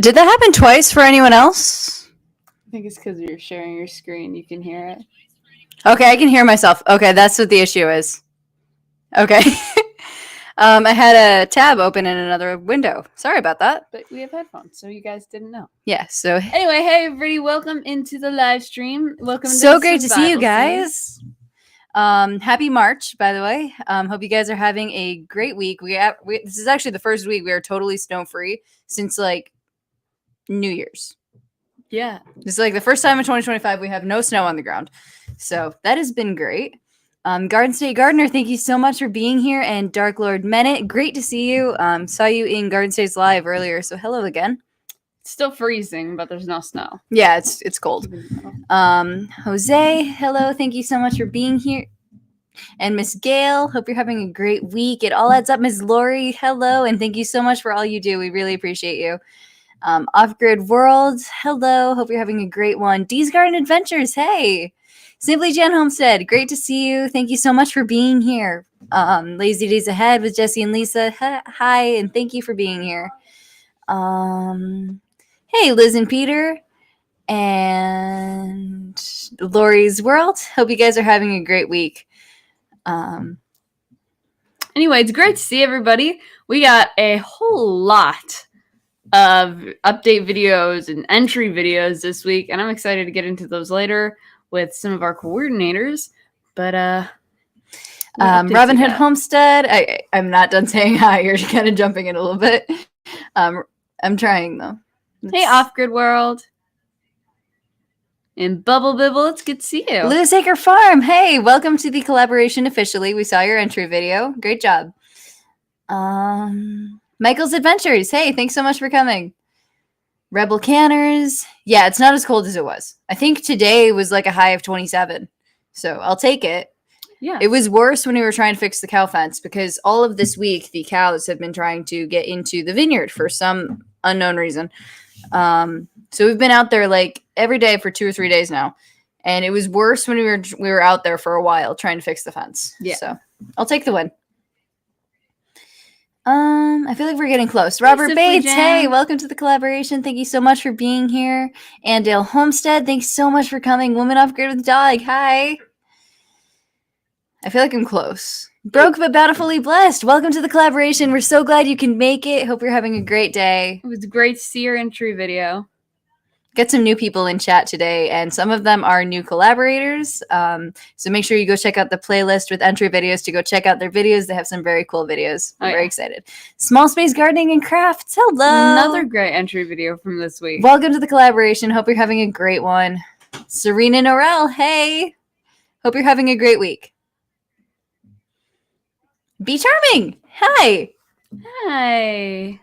Did that happen twice for anyone else? I think it's because you're sharing your screen. You can hear it. Okay, I can hear myself. Okay, that's what the issue is. Okay. I had a tab open in another window. Sorry about that. But we have headphones, so you guys didn't know. Yeah, so anyway, hey everybody, welcome into the live stream. Welcome. So great to see you guys. Happy March, by the way. Hope you guys are having a great week. This is actually the first week we are totally snow free since like New Year's. Yeah, this is like the first time in 2025 we have no snow on the ground, so that has been great. Garden State Gardener, thank you so much for being here, and Dark Lord Menet, great to see you. Saw you in Garden State's live earlier, so hello again. It's still freezing, but there's no snow. Yeah, it's cold. Jose, hello, thank you so much for being here. And Miss Gail, hope you're having a great week. It all adds up. Miss Lorrie, hello, and thank you so much for all you do. We really appreciate you. Off-Grid World, hello, hope you're having a great one. Dee's Garden Adventures, hey. Simply Jan Homestead, great to see you. Thank you so much for being here. Lazy Days Ahead with Jesse and Lisa, hi, and thank you for being here. Hey, Liz and Peter, and Lori's World, hope you guys are having a great week. Anyway, it's great to see everybody. We got a whole lot of update videos and entry videos this week, and I'm excited to get into those later with some of our coordinators. But Robin Hood Homestead, I'm not done saying hi. You're kind of jumping in a little bit. I'm trying though. Hey, Off-Grid World. And Bubble Bibble, it's good to see you. Lewis Acre Farm, hey, welcome to the collaboration officially. We saw your entry video. Great job. Michael's Adventures, hey, thanks so much for coming. Rebel Canners, yeah, it's not as cold as it was. I think today was like a high of 27, so I'll take it. Yeah. It was worse when we were trying to fix the cow fence because all of this week the cows have been trying to get into the vineyard for some unknown reason. So we've been out there like every day for 2 or 3 days now, and it was worse when we were out there for a while trying to fix the fence. Yeah. So I'll take the win. I feel like we're getting close. Robert Bates, hey, welcome to the collaboration. Thank you so much for being here. And Dale Homestead, thanks so much for coming. Woman Off Grid with Dog, hi. I feel like I'm close. Broke but bountifully blessed. Welcome to the collaboration. We're so glad you can make it. Hope you're having a great day. It was great to see your entry video. Get some new people in chat today, and some of them are new collaborators. So make sure you go check out the playlist with entry videos to go check out their videos. They have some very cool videos. I'm very excited. Small Space Gardening and Crafts, hello. Another great entry video from this week. Welcome to the collaboration. Hope you're having a great one. Serena Norell, hey. Hope you're having a great week. Be Charming, hi. Hi.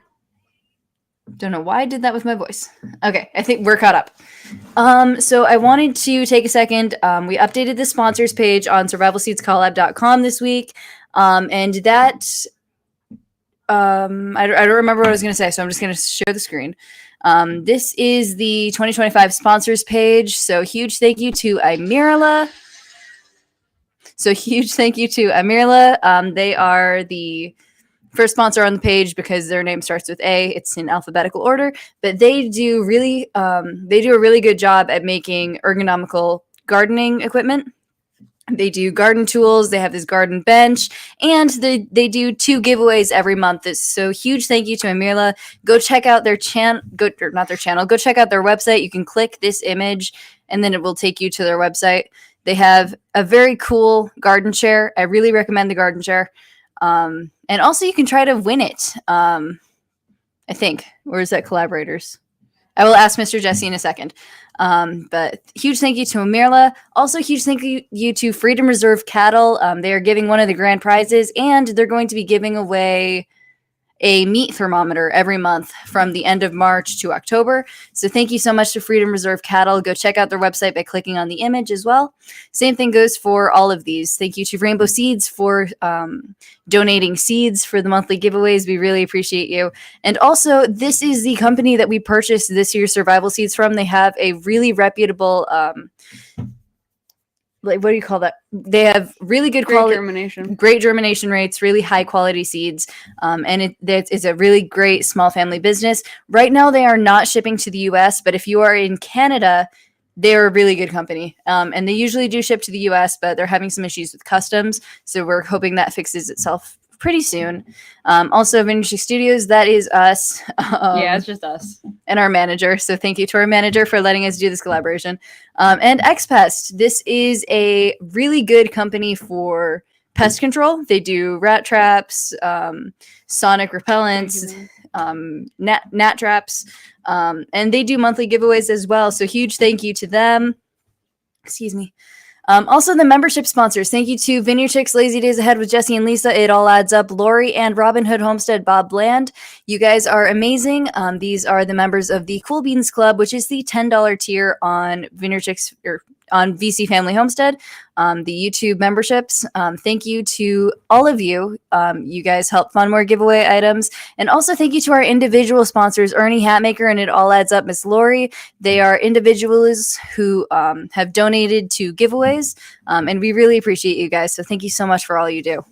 Don't know why I did that with my voice. Okay, I think we're caught up. So I wanted to take a second. We updated the sponsors page on survivalseedscollab.com this week. And that, I don't remember what I was going to say, so I'm just going to share the screen. This is the 2025 sponsors page. So huge thank you to Amirla. They are the first sponsor on the page because their name starts with A. It's in alphabetical order, but they do a really good job at making ergonomical gardening equipment. They do garden tools. They have this garden bench, and they do 2 giveaways every month. So huge thank you to Amirla. Go check out their channel. Go check out their website. You can click this image, and then it will take you to their website. They have a very cool garden chair. I really recommend the garden chair. And also you can try to win it. I think. Or is that collaborators? I will ask Mr. Jesse in a second. But huge thank you to Amirla. Also huge thank you to Freedom Reserve Cattle. They are giving one of the grand prizes, and they're going to be giving away a meat thermometer every month from the end of March to October. So thank you so much to Freedom Reserve Cattle. Go check out their website by clicking on the image as well. Same thing goes for all of these. Thank you to Rainbow Seeds for donating seeds for the monthly giveaways. We really appreciate you. And also, this is the company that we purchased this year's survival seeds from. They have a really reputable like, what do you call that? They have really good Great quality, germination. great germination rates, really high quality seeds, and it's a really great small family business. Right now, they are not shipping to the U.S., but if you are in Canada, they're a really good company, and they usually do ship to the U.S., but they're having some issues with customs, so we're hoping that fixes itself pretty soon. Also, Vintage Studios, that is us. Yeah, it's just us. And our manager. So thank you to our manager for letting us do this collaboration. And XPest, this is a really good company for pest control. They do rat traps, sonic repellents, gnat traps, and they do monthly giveaways as well. So huge thank you to them. Excuse me. Also, the membership sponsors. Thank you to Vineyard Chicks, Lazy Days Ahead with Jesse and Lisa. It all adds up. Lorrie and Robin Hood Homestead, Bob Bland. You guys are amazing. These are the members of the Cool Beans Club, which is the $10 tier on Vineyard Chicks or on VC Family Homestead. The YouTube memberships. Thank you to all of you. You guys help fund more giveaway items. And also thank you to our individual sponsors, Ernie Hatmaker and It All Adds Up, Miss Lorrie. They are individuals who have donated to giveaways. And we really appreciate you guys. So thank you so much for all you do.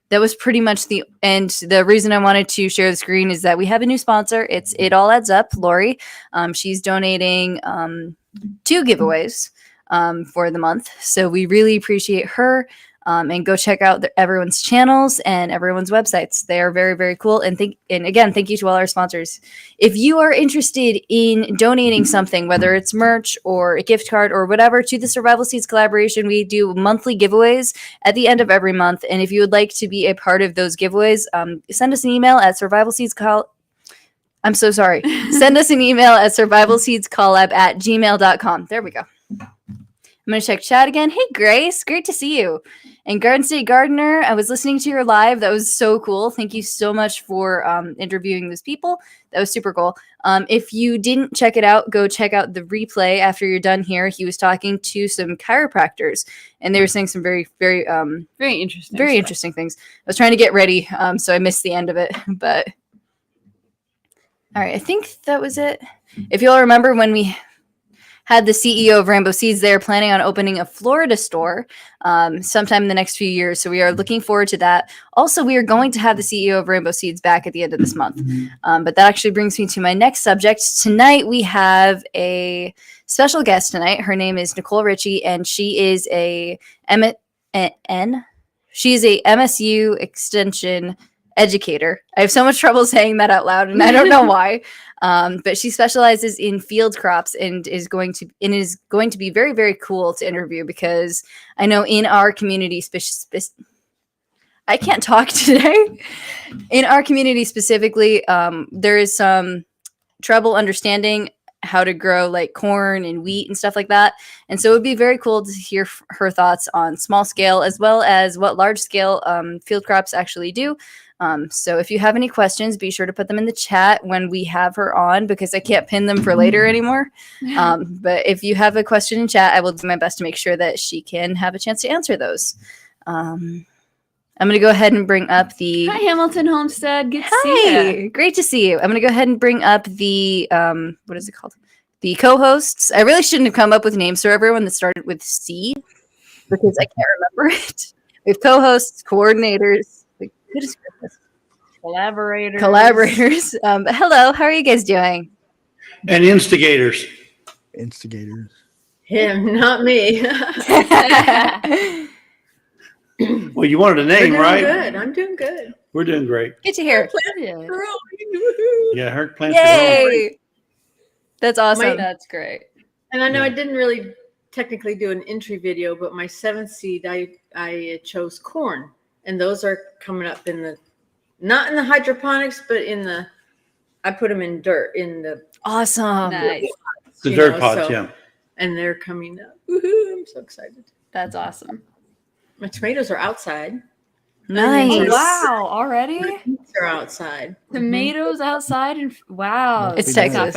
That was pretty much the end. The reason I wanted to share the screen is that we have a new sponsor. It's It All Adds Up, Lorrie. She's donating 2 giveaways for the month. So we really appreciate her. And go check out everyone's channels and everyone's websites. They are very, very cool. And again, thank you to all our sponsors. If you are interested in donating something, whether it's merch or a gift card or whatever, to the Survival Seeds collaboration, we do monthly giveaways at the end of every month. And if you would like to be a part of those giveaways, send us an email at I'm so sorry. Send us an email at survivalseedscollab@gmail.com. There we go. I'm going to check chat again. Hey, Grace. Great to see you. And Garden State Gardener, I was listening to your live. That was so cool. Thank you so much for interviewing those people. That was super cool. If you didn't check it out, go check out the replay after you're done here. He was talking to some chiropractors, and they were saying some very, very interesting things. I was trying to get ready, so I missed the end of it. But all right, I think that was it. If you all remember when we had the CEO of Rainbow Seeds there planning on opening a Florida store sometime in the next few years. So we are looking forward to that. Also, we are going to have the CEO of Rainbow Seeds back at the end of this month. But that actually brings me to my next subject. Tonight, we have a special guest tonight. Her name is Nicolle Ritchie, and she is a MSU extension educator. I have so much trouble saying that out loud, and I don't know why. But she specializes in field crops and is going to be very, very cool to interview, because I know in our community, I can't talk today. In our community specifically, there is some trouble understanding how to grow like corn and wheat and stuff like that. And so it would be very cool to hear her thoughts on small scale as well as what large scale field crops actually do. So if you have any questions, be sure to put them in the chat when we have her on, because I can't pin them for later anymore. But if you have a question in chat, I will do my best to make sure that she can have a chance to answer those. I'm going to go ahead and bring up the... Hi, Hamilton Homestead. Good to see you. Great to see you. I'm going to go ahead and bring up the... what is it called? The co-hosts. I really shouldn't have come up with names for everyone that started with C, because I can't remember it. We have co-hosts, coordinators... Collaborators. Hello, how are you guys doing? And instigators. Him, not me. Well, you wanted a name, right? Good. I'm doing good. We're doing great. Good to hear. Yeah, her plants are growing. Yay! That's awesome. That's great. And I know I didn't really technically do an entry video, but my 7th seed, I chose corn. And those are coming up not in the hydroponics, but I put them in dirt, in the... Awesome. Nice. The dirt pots, yeah. And they're coming up. Woohoo, I'm so excited. That's awesome. My tomatoes are outside. Nice. Oh, wow. Already? They're outside. Tomatoes outside? And wow. It's Texas.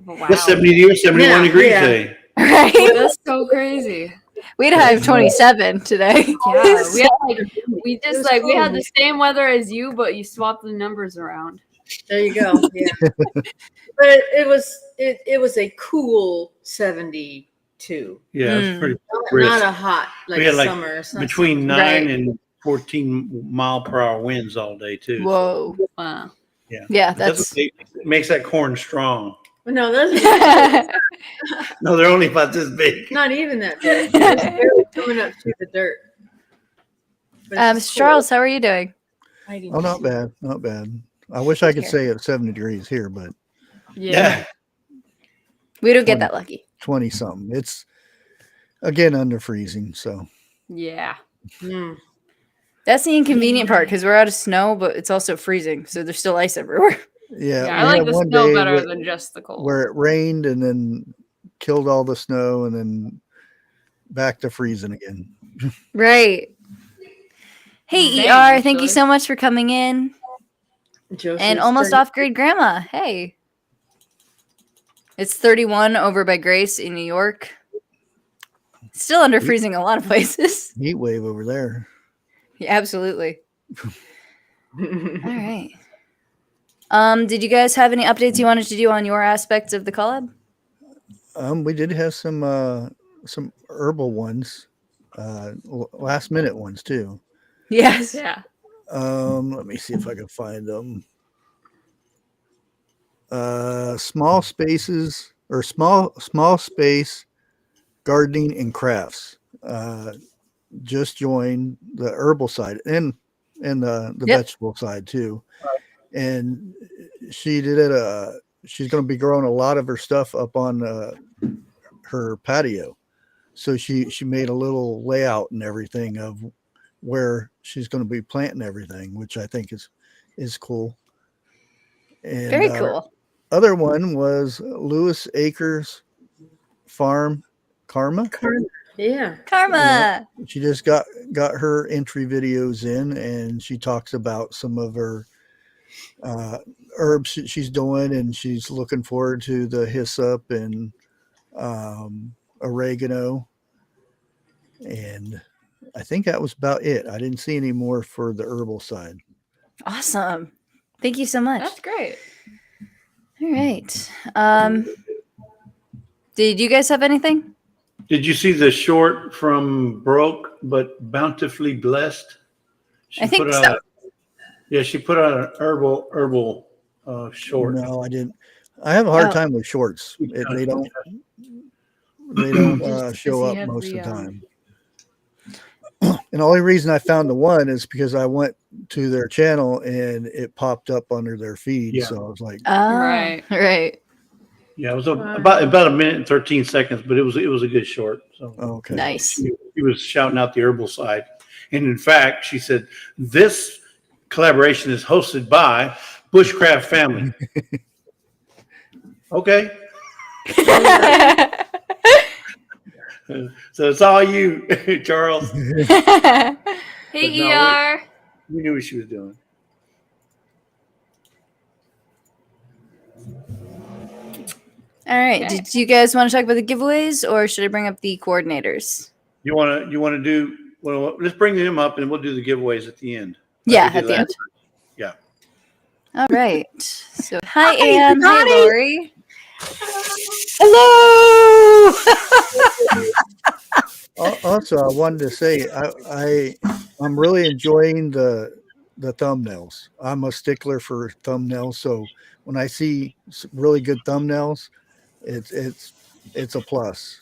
Wow. It's 70 or 71 degrees today. Right? That's so crazy. We'd have 27 today. Yeah, we had the same weather as you, but you swapped the numbers around. There you go. Yeah. But it was a cool 72 32. Yeah, it's pretty Not brisk. a hot like We had, like, summer. It's not between summer. 9 Right. and 14 mile per hour winds all day too. so, Whoa. Wow. yeah. Yeah, But that's that's. what makes that corn strong. No, those are No, they're only about this big. not even that big. It's barely coming up through the dirt. But it's just cool. Charles, how are you doing? Oh, not bad. Not bad. I wish I could say it's 70 degrees here, but Yeah. We don't get that lucky. 20 something. It's again under freezing. So Yeah. Mm. That's the inconvenient part because we're out of snow, but it's also freezing, so there's still ice everywhere. yeah, Yeah, we I like had the one snow day better than just the cold. where it rained and then killed all the snow and then back to freezing again. Right. Hey, Same, ER, thank you actually. so much for coming in. Josie's And almost 30 off grade grandma. Hey. It's 31 over by Grace in New York. Still under freezing in a lot of places. Heat wave over there. Yeah, absolutely. All right. Did you guys have any updates you wanted to do on your aspects of the collab? We did have some herbal ones, last minute ones too. Yes. Yeah. Let me see if I can find them. Small spaces or small space gardening and crafts. Just joined the herbal side and the Yep. vegetable side too. And she did it. She's going to be growing a lot of her stuff up on her patio. So she made a little layout and everything of where she's going to be planting everything, which I think is cool. And Very cool. other one was Lewis Acres Farm Karma. Yeah. Karma. She just got her entry videos in, and she talks about some of her herbs she's doing, and she's looking forward to the hyssop and oregano. And I think that was about it. I didn't see any more for the herbal side. Awesome. Thank you so much. That's great. All right. Did you guys have anything? Did you see the short from Broke but Bountifully Blessed? I think put out so. she put out an herbal short. No, I didn't. I have a hard Oh. time with shorts. They don't show up most of the time. And the only reason I found the one is because I went to their channel and it popped up under their feed. Yeah. So I was like, Right. Right. Yeah, it was about a minute and 13 seconds, but it was a good short. So okay. Nice. he was shouting out the herbal side. And in fact, she said, this collaboration is hosted by Bushcraft Family. Okay. So it's all you, Charles. Hey, No, ER. We knew what she was doing. All right. Okay. Did you guys want to talk about the giveaways, or should I bring up the coordinators? You want to do, well, let's bring them up and we'll do the giveaways at the end. Yeah, Like we at did the last end. time. Yeah. All right. So, hi, Anne. Hi, everybody. Lorrie. Hello. Also, I wanted to say I'm really enjoying the thumbnails. I'm a stickler for thumbnails, so when I see really good thumbnails, it's a plus.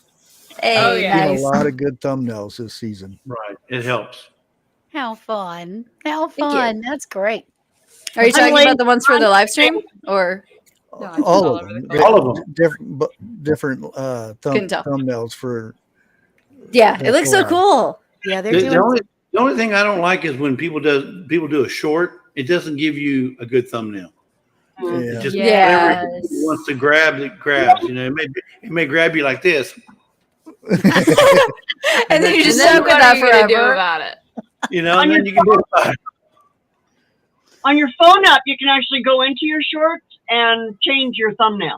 Hey, Oh, yeah. Seen nice. a lot of good thumbnails this season. Right. It helps. How fun. How Thank you. fun. That's great. Are you talking Emily, about the ones for the live stream, or? No, it's all all of over them. the All of them. Different Couldn't tell. thumbnails for. Yeah, it That's looks so allowed. cool. Yeah, they're The doing only thing I don't like is when people do a short, it doesn't give you a good thumbnail. Yeah. It just Yes. whatever it wants to grab, it grabs. You know, it may grab you like this. And then you just And then stuck with what that are you gonna do forever. about it? You know, and then you can do it. On your phone app, you can actually go into your shorts and change your thumbnail.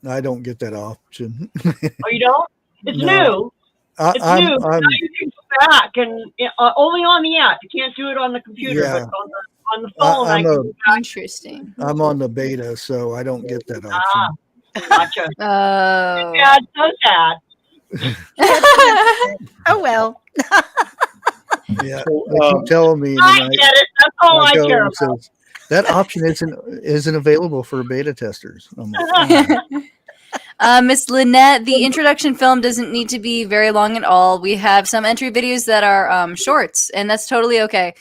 I don't get that option. Oh, you don't? It's No. new. It's I'm new. Now you can go back and only on the app. You can't do it on the computer, Yeah. but on the phone, I I'm can a- go back. Interesting. I'm on the beta, so I don't get that option. Gotcha. Oh. Sad, so sad. Oh well. Yeah, So, they keep telling me. I and get it. That's all I go, care it about. says, that option isn't available for beta testers. I'm like, Miss Lynette, the introduction film doesn't need to be very long at all. We have some entry videos that are shorts, and that's totally okay.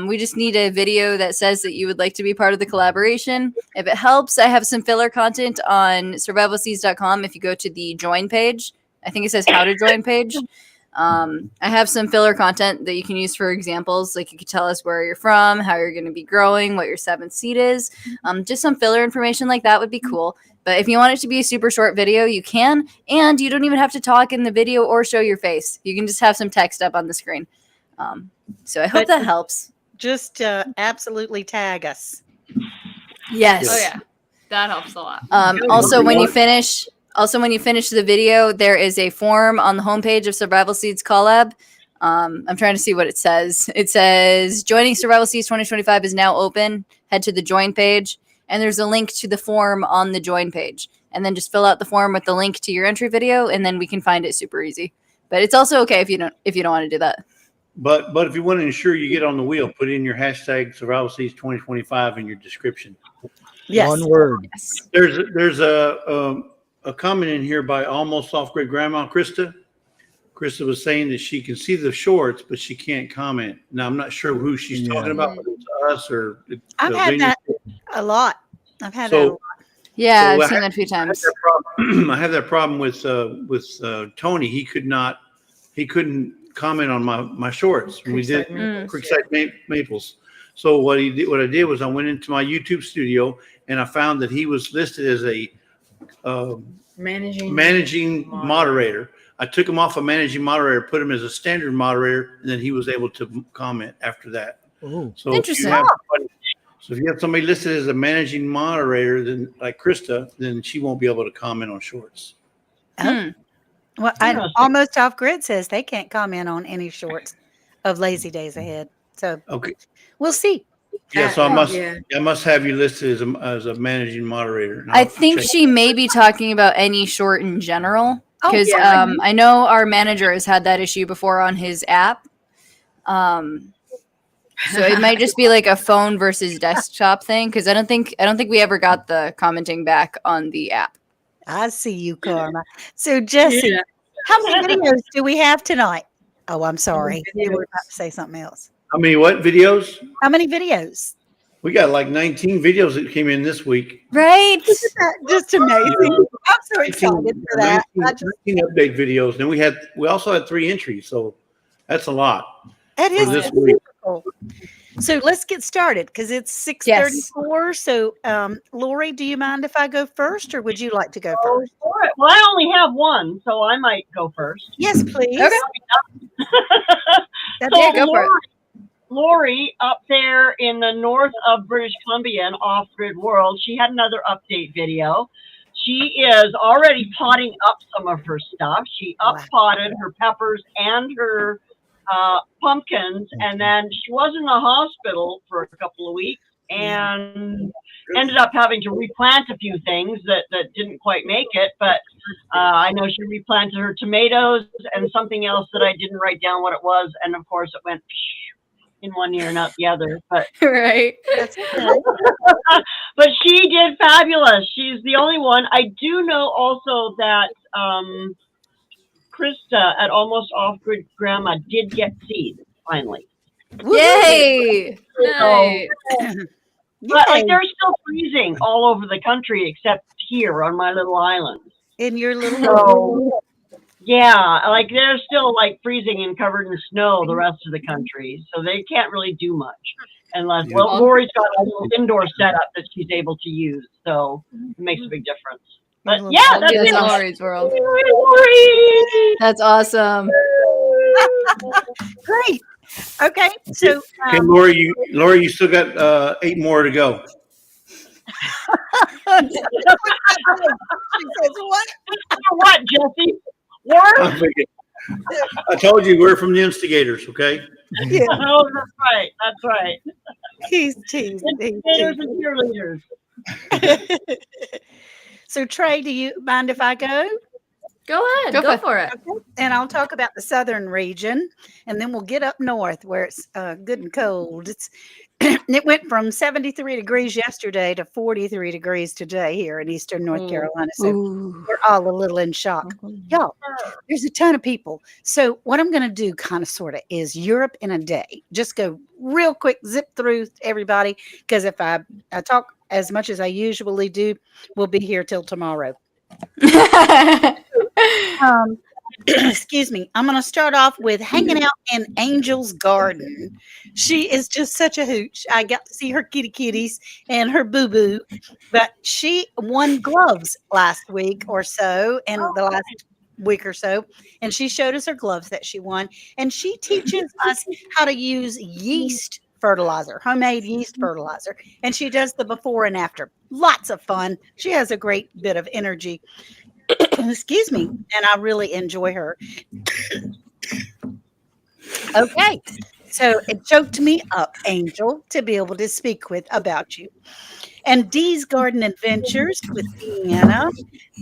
We just need a video that says that you would like to be part of the collaboration. If it helps, I have some filler content on survivalseeds.com. If you go to the join page, I think it says how to join page. I have some filler content that you can use for examples. Like you could tell us where you're from, how you're going to be growing, what your 7th seed is. Just some filler information like that would be cool. But if you want it to be a super short video, you can. And you don't even have to talk in the video or show your face. You can just have some text up on the screen. So I hope that helps. Just absolutely tag us. Yes. Oh yeah, that helps a lot. Also, when you finish the video, there is a form on the homepage of Survival Seeds Collab. I'm trying to see what it says. It says joining Survival Seeds 2025 is now open. Head to the join page, and there's a link to the form on the join page. And then just fill out the form with the link to your entry video, and then we can find it super easy. But it's also okay if you don't want to do that. But if you want to ensure you get on the wheel, put in your hashtag Survival Seeds 2025 in your description. Yes. one word. Yes. There's a comment in here by Almost Off Grid Grandma Krista. Krista was saying that she can see the shorts, but she can't comment. Now I'm not sure who she's Yeah. talking about, whether it's us or I've had that a lot. I've had So- that a lot. Yeah, So I've seen that a few times. I have that problem with Tony. He couldn't comment on my shorts when we did Creekside Maples. So what I did was I went into my YouTube studio and I found that he was listed as a managing moderator. I took him off a managing moderator, put him as a standard moderator, and then he was able to comment after that. Oh, So Interesting. if you have somebody listed as a managing moderator, then like Krista, then she won't be able to comment on shorts. Hmm. Well, Almost Off Grid says they can't comment on any shorts of Lazy Days Ahead. So Okay. we'll see. Yeah, so I Yeah. must have you listed as a managing moderator. And I I'll think check. she may be talking about any short in general Oh, because yeah. I know our manager has had that issue before on his app. So it might just be like a phone versus desktop thing because I don't think we ever got the commenting back on the app. I see you, Karma. So, Jesse, Yeah. how many videos do we have tonight? Oh, I'm sorry. You were about to say something else. How many what videos? How many videos? We got like 19 videos that came in this week. Right? Isn't that just amazing? I'm so 19 excited for that. 19 update videos. Then we also had 3 entries, so that's a lot That for is this week. cool. So let's get started because it's 6:34. So, Lorrie, do you mind if I go first, or would you like to go Oh, first? all right. Well, I only have one, so I might go first. Yes, please. Okay. That's Yeah, go for it. Lorrie, up there in the north of British Columbia in off-grid world, she had another update video. She is already potting up some of her stuff. She up-potted her peppers and her pumpkins, and then she was in the hospital for a couple of weeks and ended up having to replant a few things that didn't quite make it. But I know she replanted her tomatoes and something else that I didn't write down what it was. And of course it went in one ear and out the other. But Right. That's okay. but she did fabulous. She's the only one. I do know also that Krista at Almost Off Grid Grandma did get seeds finally. Yay! Nice. But like Yay. they're still freezing all over the country except here on my little island. In your little So yeah, like they're still like freezing and covered in snow the rest of the country. So they can't really do much unless Yeah. well Lorrie's got a little indoor setup that she's able to use. So it makes a big difference. But yeah, I'll that's do this it. in Lori's world. Lorrie! That's awesome. great. Okay, so Okay, Lorrie, you still got 8 more to go. she says, what? What, Jesse? Work? I'm thinking, I told you we're from the instigators, okay? Yeah, Oh, that's right. That's right. he's teasing. He's Cheerleaders teasing. and cheerleaders. So, Trie, do you mind if I go? Go ahead. Go Go for for it. Okay. And I'll talk about the southern region, and then we'll get up north where it's good and cold. It went from 73 degrees yesterday to 43 degrees today here in eastern North Ooh. Carolina. So Ooh. we're all a little in shock. Y'all, there's a ton of people. So what I'm going to do kind of sort of is Europe in a day. Just go real quick, zip through everybody, because if I talk as much as I usually do, we'll be here till tomorrow. Excuse me. I'm going to start off with hanging out in Angel's garden. She is just such a hooch. I got to see her kitties and her boo boo, but she won gloves last week or so, and the last week or so, and she showed us her gloves that she won, and she teaches us how to use yeast fertilizer, homemade yeast fertilizer, and she does the before and after. Lots of fun. She has a great bit of energy. Excuse me, and I really enjoy her. Okay, so it choked me up, Angel, to be able to speak with about you. And Dee's Garden Adventures with Deanna.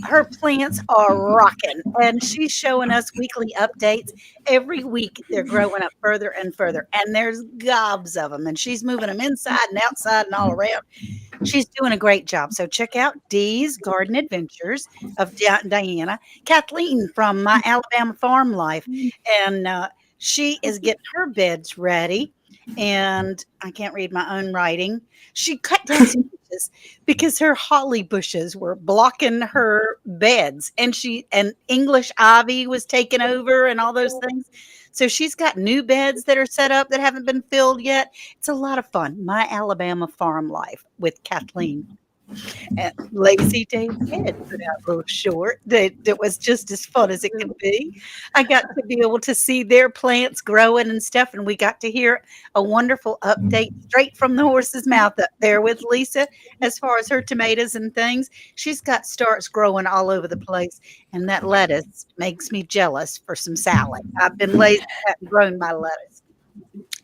Her plants are rocking, and she's showing us weekly updates. Every week, they're growing up further and further, and there's gobs of them, and she's moving them inside and outside and all around. She's doing a great job. So check out Dee's Garden Adventures of Diana. Kathleen from My Alabama Farm Life, and she is getting her beds ready. And I can't read my own writing. She cut down some bushes because her holly bushes were blocking her beds, and English ivy was taking over and all those things. So she's got new beds that are set up that haven't been filled yet. It's a lot of fun. My Alabama Farm Life with Kathleen. And Lacey David put out a little short that was just as fun as it could be. I got to be able to see their plants growing and stuff, and we got to hear a wonderful update straight from the horse's mouth up there with Lisa as far as her tomatoes and things. She's got starts growing all over the place, and that lettuce makes me jealous for some salad. I've been lazy and haven't grown my lettuce.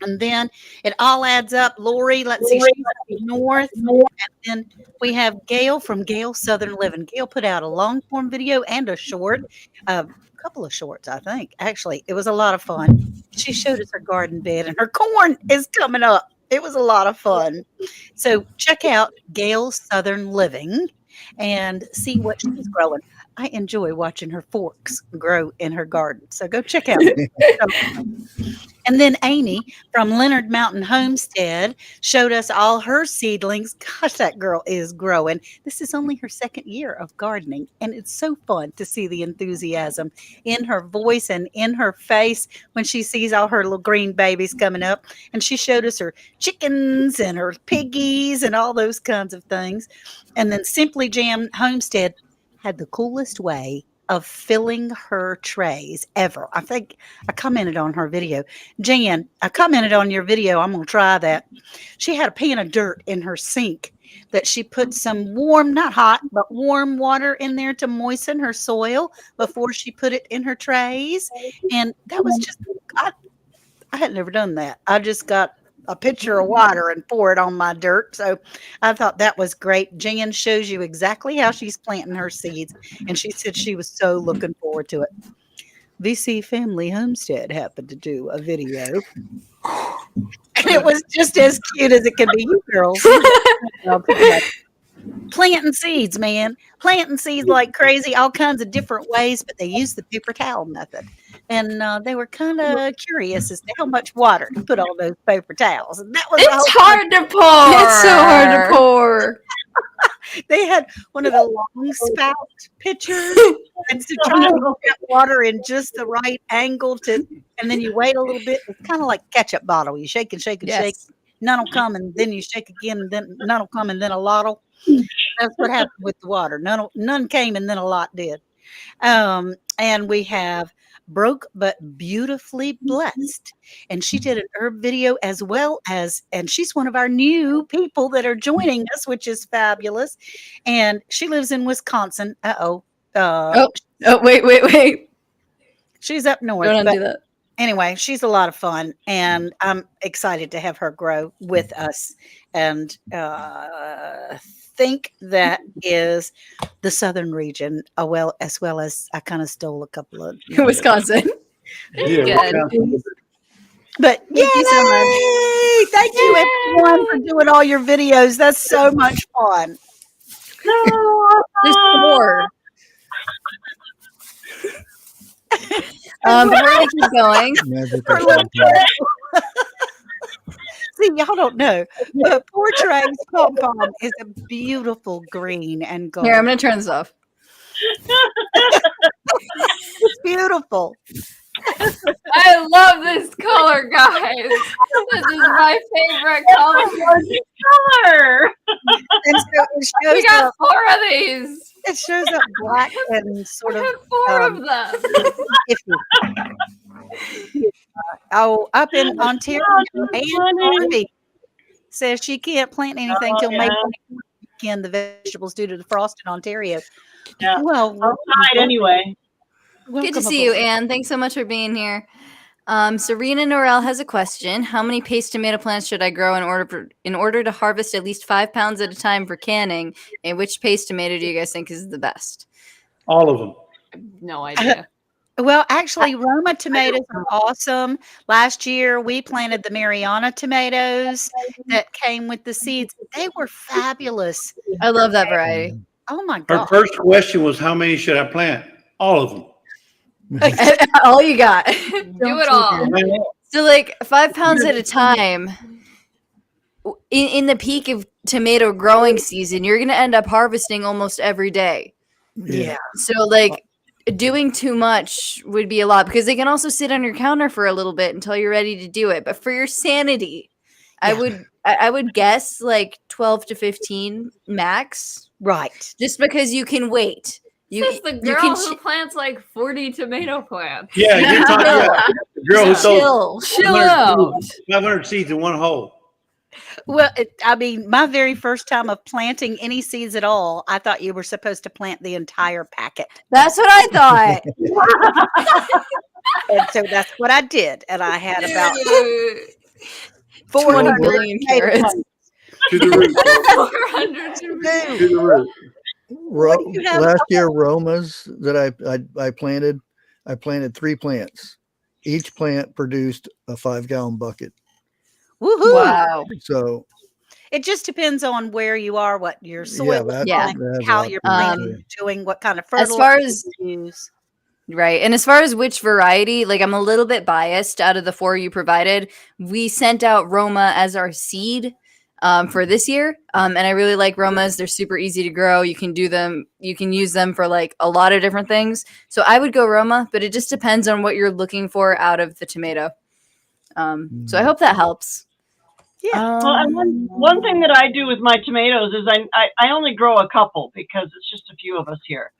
And then it all adds up. Lorrie, let's see, she's up north. And then we have Gail from Gail Southern Living. Gail put out a long form video and a short, a couple of shorts, I think. Actually, it was a lot of fun. She showed us her garden bed, and her corn is coming up. It was a lot of fun. So check out Gail Southern Living and see what she's growing. I enjoy watching her forks grow in her garden. So go check out. And then Amy from Leonard Mountain Homestead showed us all her seedlings. Gosh, that girl is growing. This is only her second year of gardening, and it's so fun to see the enthusiasm in her voice and in her face when she sees all her little green babies coming up. And she showed us her chickens and her piggies and all those kinds of things. And then Simply Jam Homestead had the coolest way of filling her trays ever. I think I commented on her video. Jan, I commented on your video. I'm going to try that. She had a pan of dirt in her sink that she put some warm, not hot, but warm water in there to moisten her soil before she put it in her trays. And that was just, I had never done that. I just got a pitcher of water and pour it on my dirt. So I thought that was great. Jan shows you exactly how she's planting her seeds. And she said she was so looking forward to it. VC Family Homestead happened to do a video. And it was just as cute as it could be. You girls. Planting seeds, man. Planting seeds like crazy, all kinds of different ways, but they use the paper towel method. And they were kind of curious as to how much water to put on those paper towels. And that was It's hard to pour. It's so hard to pour. They had one of the long spout pitchers, and so trying to get that water in just the right angle and then you wait a little bit. It's kind of like a ketchup bottle. You shake and shake and shake. None will come, and then you shake again, and then none will come, and then a lot will. That's what happened with the water. None came, and then a lot did. And we have Broke But Beautifully Blessed. And she did an herb video as well as, and she's one of our new people that are joining us, which is fabulous. And she lives in Wisconsin. Wait. She's up north. Don't undo that. Anyway, she's a lot of fun, and I'm excited to have her grow with us. And think that is the southern region, as well as I kind of stole a couple of Wisconsin. Yeah, Good. But Thank you so much. yay! Thank you everyone for doing all your videos. That's so much fun. There's 4. But we're gonna keep going. Magic Her of little something. See, y'all don't know, but poor Trey's pom pom is a beautiful green and gold. Here, I'm gonna turn this off. It's beautiful. I love this color, guys. This is my favorite color. Color. And so it We shows got up, 4 of these. it shows up black and sort We of have 4 of them. iffy. Oh, up in Ontario, Anne Harvey says she can't plant anything till May 24th weekend, the vegetables due to the frost in Ontario. Yeah. Well, Outside anyway. Good to see you, Anne. Thanks so much for being here. Serena Norell has a question. How many paste tomato plants should I grow in order to harvest at least 5 pounds at a time for canning? And which paste tomato do you guys think is the best? all of them. No idea. Well, actually, Roma tomatoes are awesome. Last year, we planted the Mariana tomatoes that came with the seeds. They were fabulous. I love that variety. Oh my Her God. first question was, how many should I plant? All of them. All you got. Do it all. So like 5 pounds at a time. In the peak of tomato growing season, you're gonna end up harvesting almost every day. Yeah. So like doing too much would be a lot because they can also sit on your counter for a little bit until you're ready to do it. But for your sanity, I would guess like 12 to 15 max, Right. just because you can wait. This is the you girl can who plants like 40 tomato plants. Yeah, you're talking about the girl who sold chill. 500 seeds in one hole. Well, I mean, my very first time of planting any seeds at all, I thought you were supposed to plant the entire packet. That's what I thought. And so that's what I did. And I had about 20 400 billion tomato carrots. plants. To the root. 400 To the root. What do you have? Last year, Romas that I planted 3 plants. Each plant produced a 5-gallon bucket. Woohoo! Wow. So It just depends on where you are, what your soil is Yeah. like, that has a how lot you're to do with planting, it. doing, what kind of As far fertilizer as you use. Right. And as far as which variety, like I'm a little bit biased out of the 4 you provided. We sent out Roma as our seed for this year. And I really like Romas. They're super easy to grow. You can do them. You can use them for like a lot of different things. So I would go Roma, but it just depends on what you're looking for out of the tomato. So I hope that helps. Yeah. Well, and one thing that I do with my tomatoes is I only grow a couple because it's just a few of us here.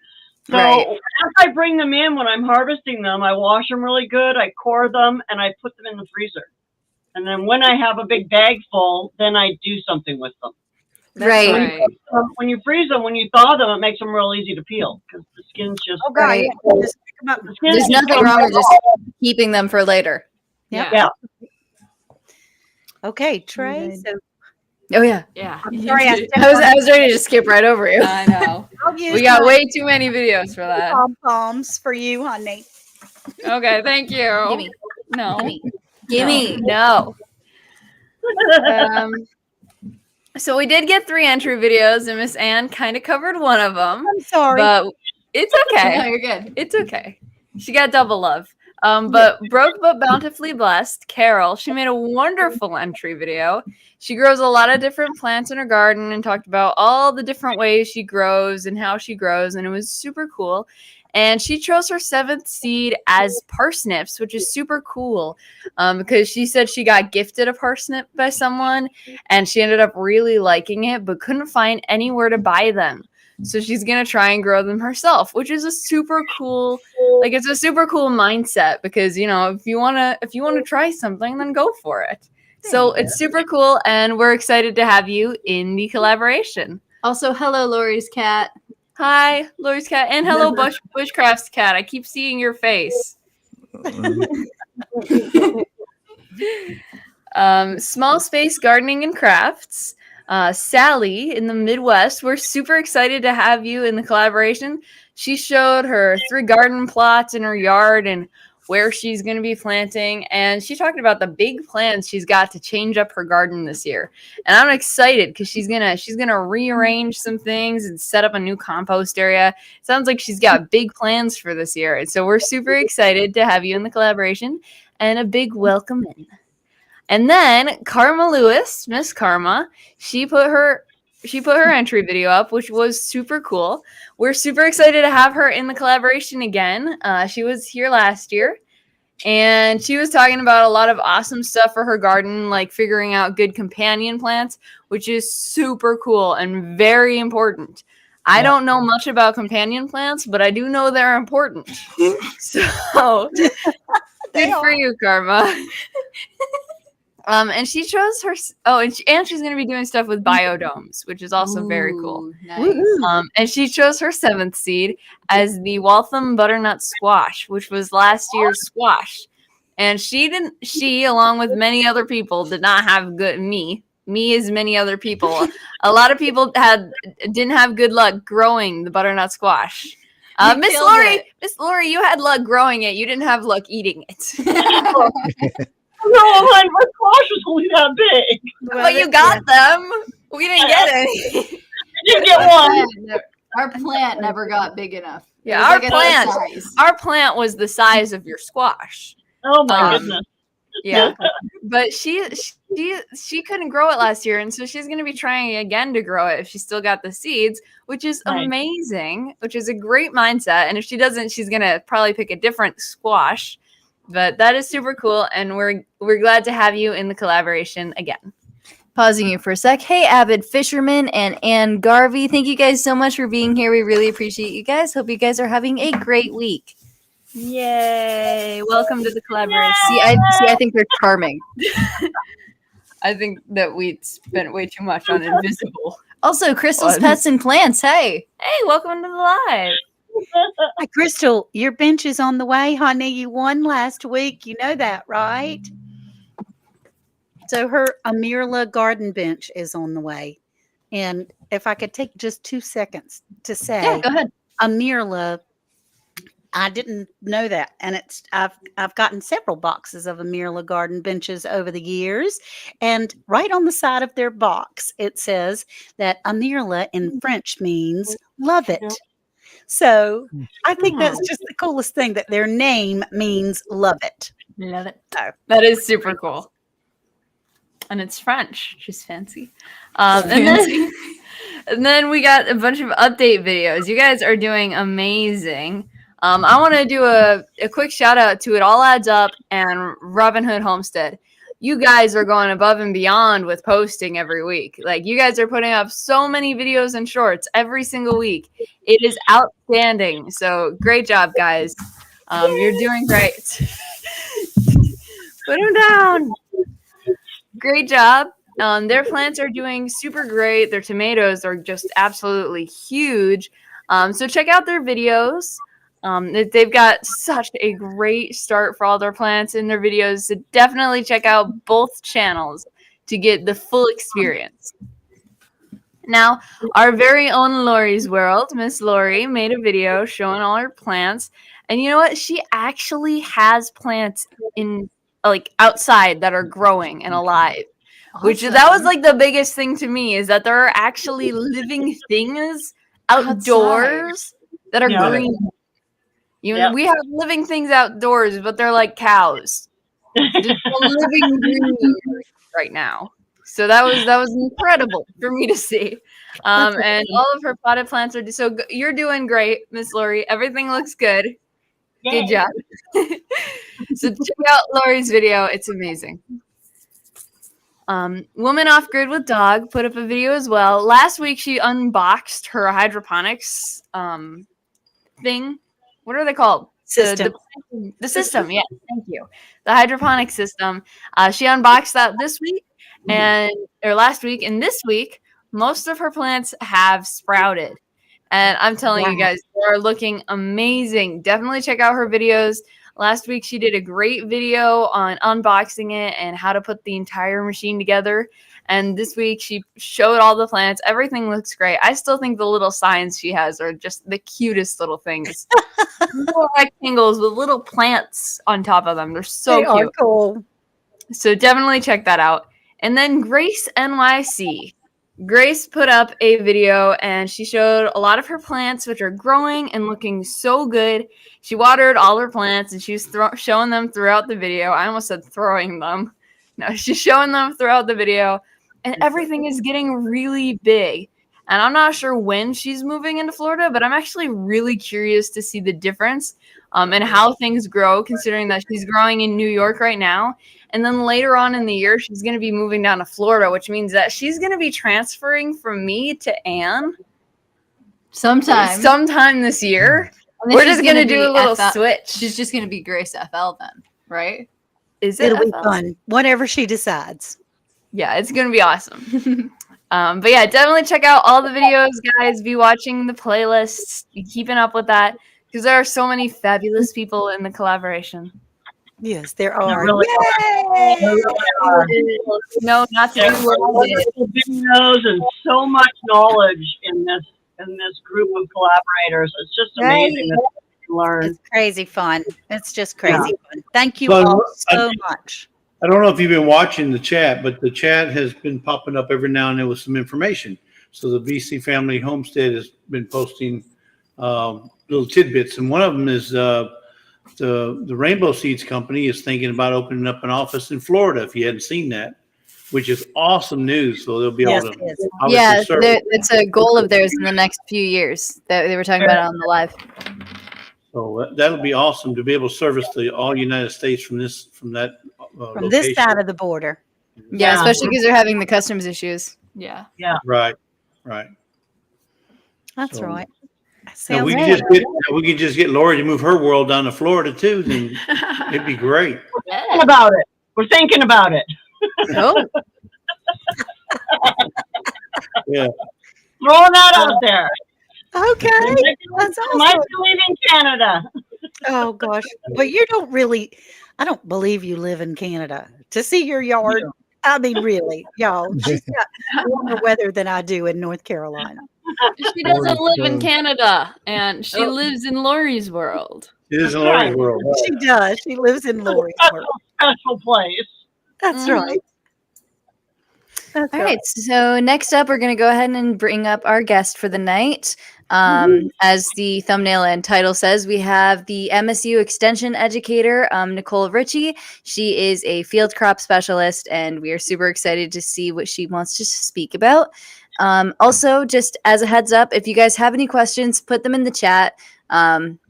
So Right. as I bring them in, when I'm harvesting them, I wash them really good, I core them, and I put them in the freezer. And then when I have a big bag full, then I do something with them. Right. When you freeze them, when you thaw them, it makes them real easy to peel because the skin's just. Oh, God. Right. Yeah. Just pick 'em up. the skin's There's just nothing wrong with just keeping them for later. Yeah. Okay, Trey. So Oh yeah. Yeah. I'm sorry, I I was ready to just skip right over you. I know. I'll use We got my way too many videos for that. pom-poms for you, honey. Okay, thank you. Gimme. No. Gimme. No. So we did get 3 entry videos, and Miss Ann kind of covered one of them, I'm sorry. but it's No, okay. you're good. It's okay. She got double love. But Broke But Bountifully Blessed, Carol, she made a wonderful entry video. She grows a lot of different plants in her garden and talked about all the different ways she grows and how she grows, and it was super cool. And she chose her 7th seed as parsnips, which is super cool because she said she got gifted a parsnip by someone and she ended up really liking it, but couldn't find anywhere to buy them. So she's going to try and grow them herself, which is a super cool, like it's a super cool mindset because, you know, if you want to try something, then go for it. So it's super cool. And we're excited to have you in the collaboration. Also, hello, Lori's cat. Hi, Lori's cat, and hello, Bushcraft's cat. I keep seeing your face. Small Space Gardening and Crafts. Sally in the Midwest. We're super excited to have you in the collaboration. She showed her 3 garden plots in her yard and where she's going to be planting. And she talked about the big plans she's got to change up her garden this year. And I'm excited because she's gonna rearrange some things and set up a new compost area. It sounds like she's got big plans for this year. And so we're super excited to have you in the collaboration, and a big welcome in. And then Karma Lewis, Miss Karma, she put her entry video up, which was super cool. We're super excited to have her in the collaboration again. She was here last year, and she was talking about a lot of awesome stuff for her garden, like figuring out good companion plants, which is super cool and very important. I don't know much about companion plants, but I do know they're important. So good for you, Karma. And she chose her. Oh, and she's going to be doing stuff with biodomes, which is also very cool. Nice. And she chose her 7th seed as the Waltham butternut squash, which was last year's squash. And she, along with many other people, did not have good me as many other people. A lot of people didn't have good luck growing the butternut squash. Miss Lorrie, you had luck growing it. You didn't have luck eating it. No, my squash was only that big. But you got them. We didn't get any. I didn't get one. Our plant never got big enough. Yeah, our plant was the size of your squash. Oh my goodness. Yeah, but she couldn't grow it last year, and so she's going to be trying again to grow it if she still got the seeds, which is amazing, which is a great mindset. And if she doesn't, she's going to probably pick a different squash. But that is super cool, and we're glad to have you in the collaboration again. Pausing you for a sec. Hey, avid fisherman and Ann Garvey. Thank you guys so much for being here. We really appreciate you guys. Hope you guys are having a great week. Yay! Welcome to the collaboration. I think they're charming. I think that we spent way too much on invisible. Also, Crystal's Pets and Plants. Hey, welcome to the live. Hi, Crystal, your bench is on the way, honey. You won last week. You know that, right? So her Amirla garden bench is on the way. And if I could take just 2 seconds to say, go ahead. Amirla, I didn't know that. And I've gotten several boxes of Amirla garden benches over the years. And right on the side of their box, it says that Amirla in French means love it. So I think that's just the coolest thing, that their name means love it. Love it. So, that is super cool. And it's French, which is fancy. And then we got a bunch of update videos. You guys are doing amazing. I want to do a quick shout out to It All Adds Up and Robin Hood Homestead. You guys are going above and beyond with posting every week. Like, you guys are putting up so many videos and shorts every single week. It is outstanding. So great job, guys. You're doing great. Put them down. Great job. Their plants are doing super great. Their tomatoes are just absolutely huge. So check out their videos. They've got such a great start for all their plants in their videos. So definitely check out both channels to get the full experience. Now, our very own Lorrie's World, Miss Lorrie, made a video showing all her plants. And you know what? She actually has plants in outside that are growing and alive. Awesome. Which that was like the biggest thing to me, is that there are actually living things outdoors that are green. We have living things outdoors, but they're like cows. Just living green right now. So that was incredible for me to see. And all of her potted plants are so good. You're doing great, Miss Lorrie. Everything looks good. Yay. Good job. So check out Lorrie's video. It's amazing. Woman Off Grid with Dog put up a video as well. Last week she unboxed her hydroponics thing. What are they called? System. The system. Yeah, thank you. The hydroponic system. She unboxed that this week or last week, and this week most of her plants have sprouted. And I'm telling you guys, they are looking amazing. Definitely check out her videos. Last week, she did a great video on unboxing it and how to put the entire machine together. And this week she showed all the plants. Everything looks great. I still think the little signs she has are just the cutest little things. Little rectangles with little plants on top of them. They're so They cute. are cool. So definitely check that out. And then Grace NYC. Grace put up a video and she showed a lot of her plants, which are growing and looking so good. She watered all her plants and she was showing them throughout the video. I almost said throwing them. No, she's showing them throughout the video. And everything is getting really big. And I'm not sure when she's moving into Florida, but I'm actually really curious to see the difference and how things grow, considering that she's growing in New York right now. And then later on in the year, she's going to be moving down to Florida, which means that she's going to be transferring from me to Anne sometime this year. We're just going to do a little switch. She's just going to be Grace FL then, right? Is it It'll be FL? fun. Whatever she decides. Yeah, it's going to be awesome. But yeah, definitely check out all the videos, guys. Be watching the playlists. Be keeping up with that because there are so many fabulous people in the collaboration. Yes, there are. really Yay! No, not to There's do what I did. videos and so much knowledge in this group of collaborators. It's just amazing to learn. It's crazy fun. It's just crazy fun. Thank you Well, all so much. I don't know if you've been watching the chat, but the chat has been popping up every now and then with some information. So the VC Family Homestead has been posting little tidbits, and one of them is the Rainbow Seeds Company is thinking about opening up an office in Florida. If you hadn't seen that, which is awesome news. So they'll be able to Yeah, serve. it's a goal of theirs in the next few years that they were talking about it on the live. So that'll be awesome to be able to service all United States from that From this location. side of the border. Yeah, especially because they're having the customs issues. Yeah. Right. That's So- right. Now, Sounds we could just get Lorrie to move her world down to Florida too. Then it'd be great. Thinking about it. We're thinking about it. Oh, Yeah. Throwing that out there. okay. That's Might awesome. be leaving Canada. Oh gosh. Well, you don't really, I don't believe you live in Canada. To see your yard, I mean, really, y'all, she's got warmer weather than I do in North Carolina. She doesn't live in Canada, and she lives in Lorrie's world. It is in Lorrie's world. She does. She lives in Lorrie's world. Special place. That's right. That's all right. So next up, we're going to go ahead and bring up our guest for the night. As the thumbnail and title says, we have the MSU Extension Educator, Nicolle Ritchie. She is a field crop specialist, and we are super excited to see what she wants to speak about. Also, just as a heads up, if you guys have any questions, put them in the chat.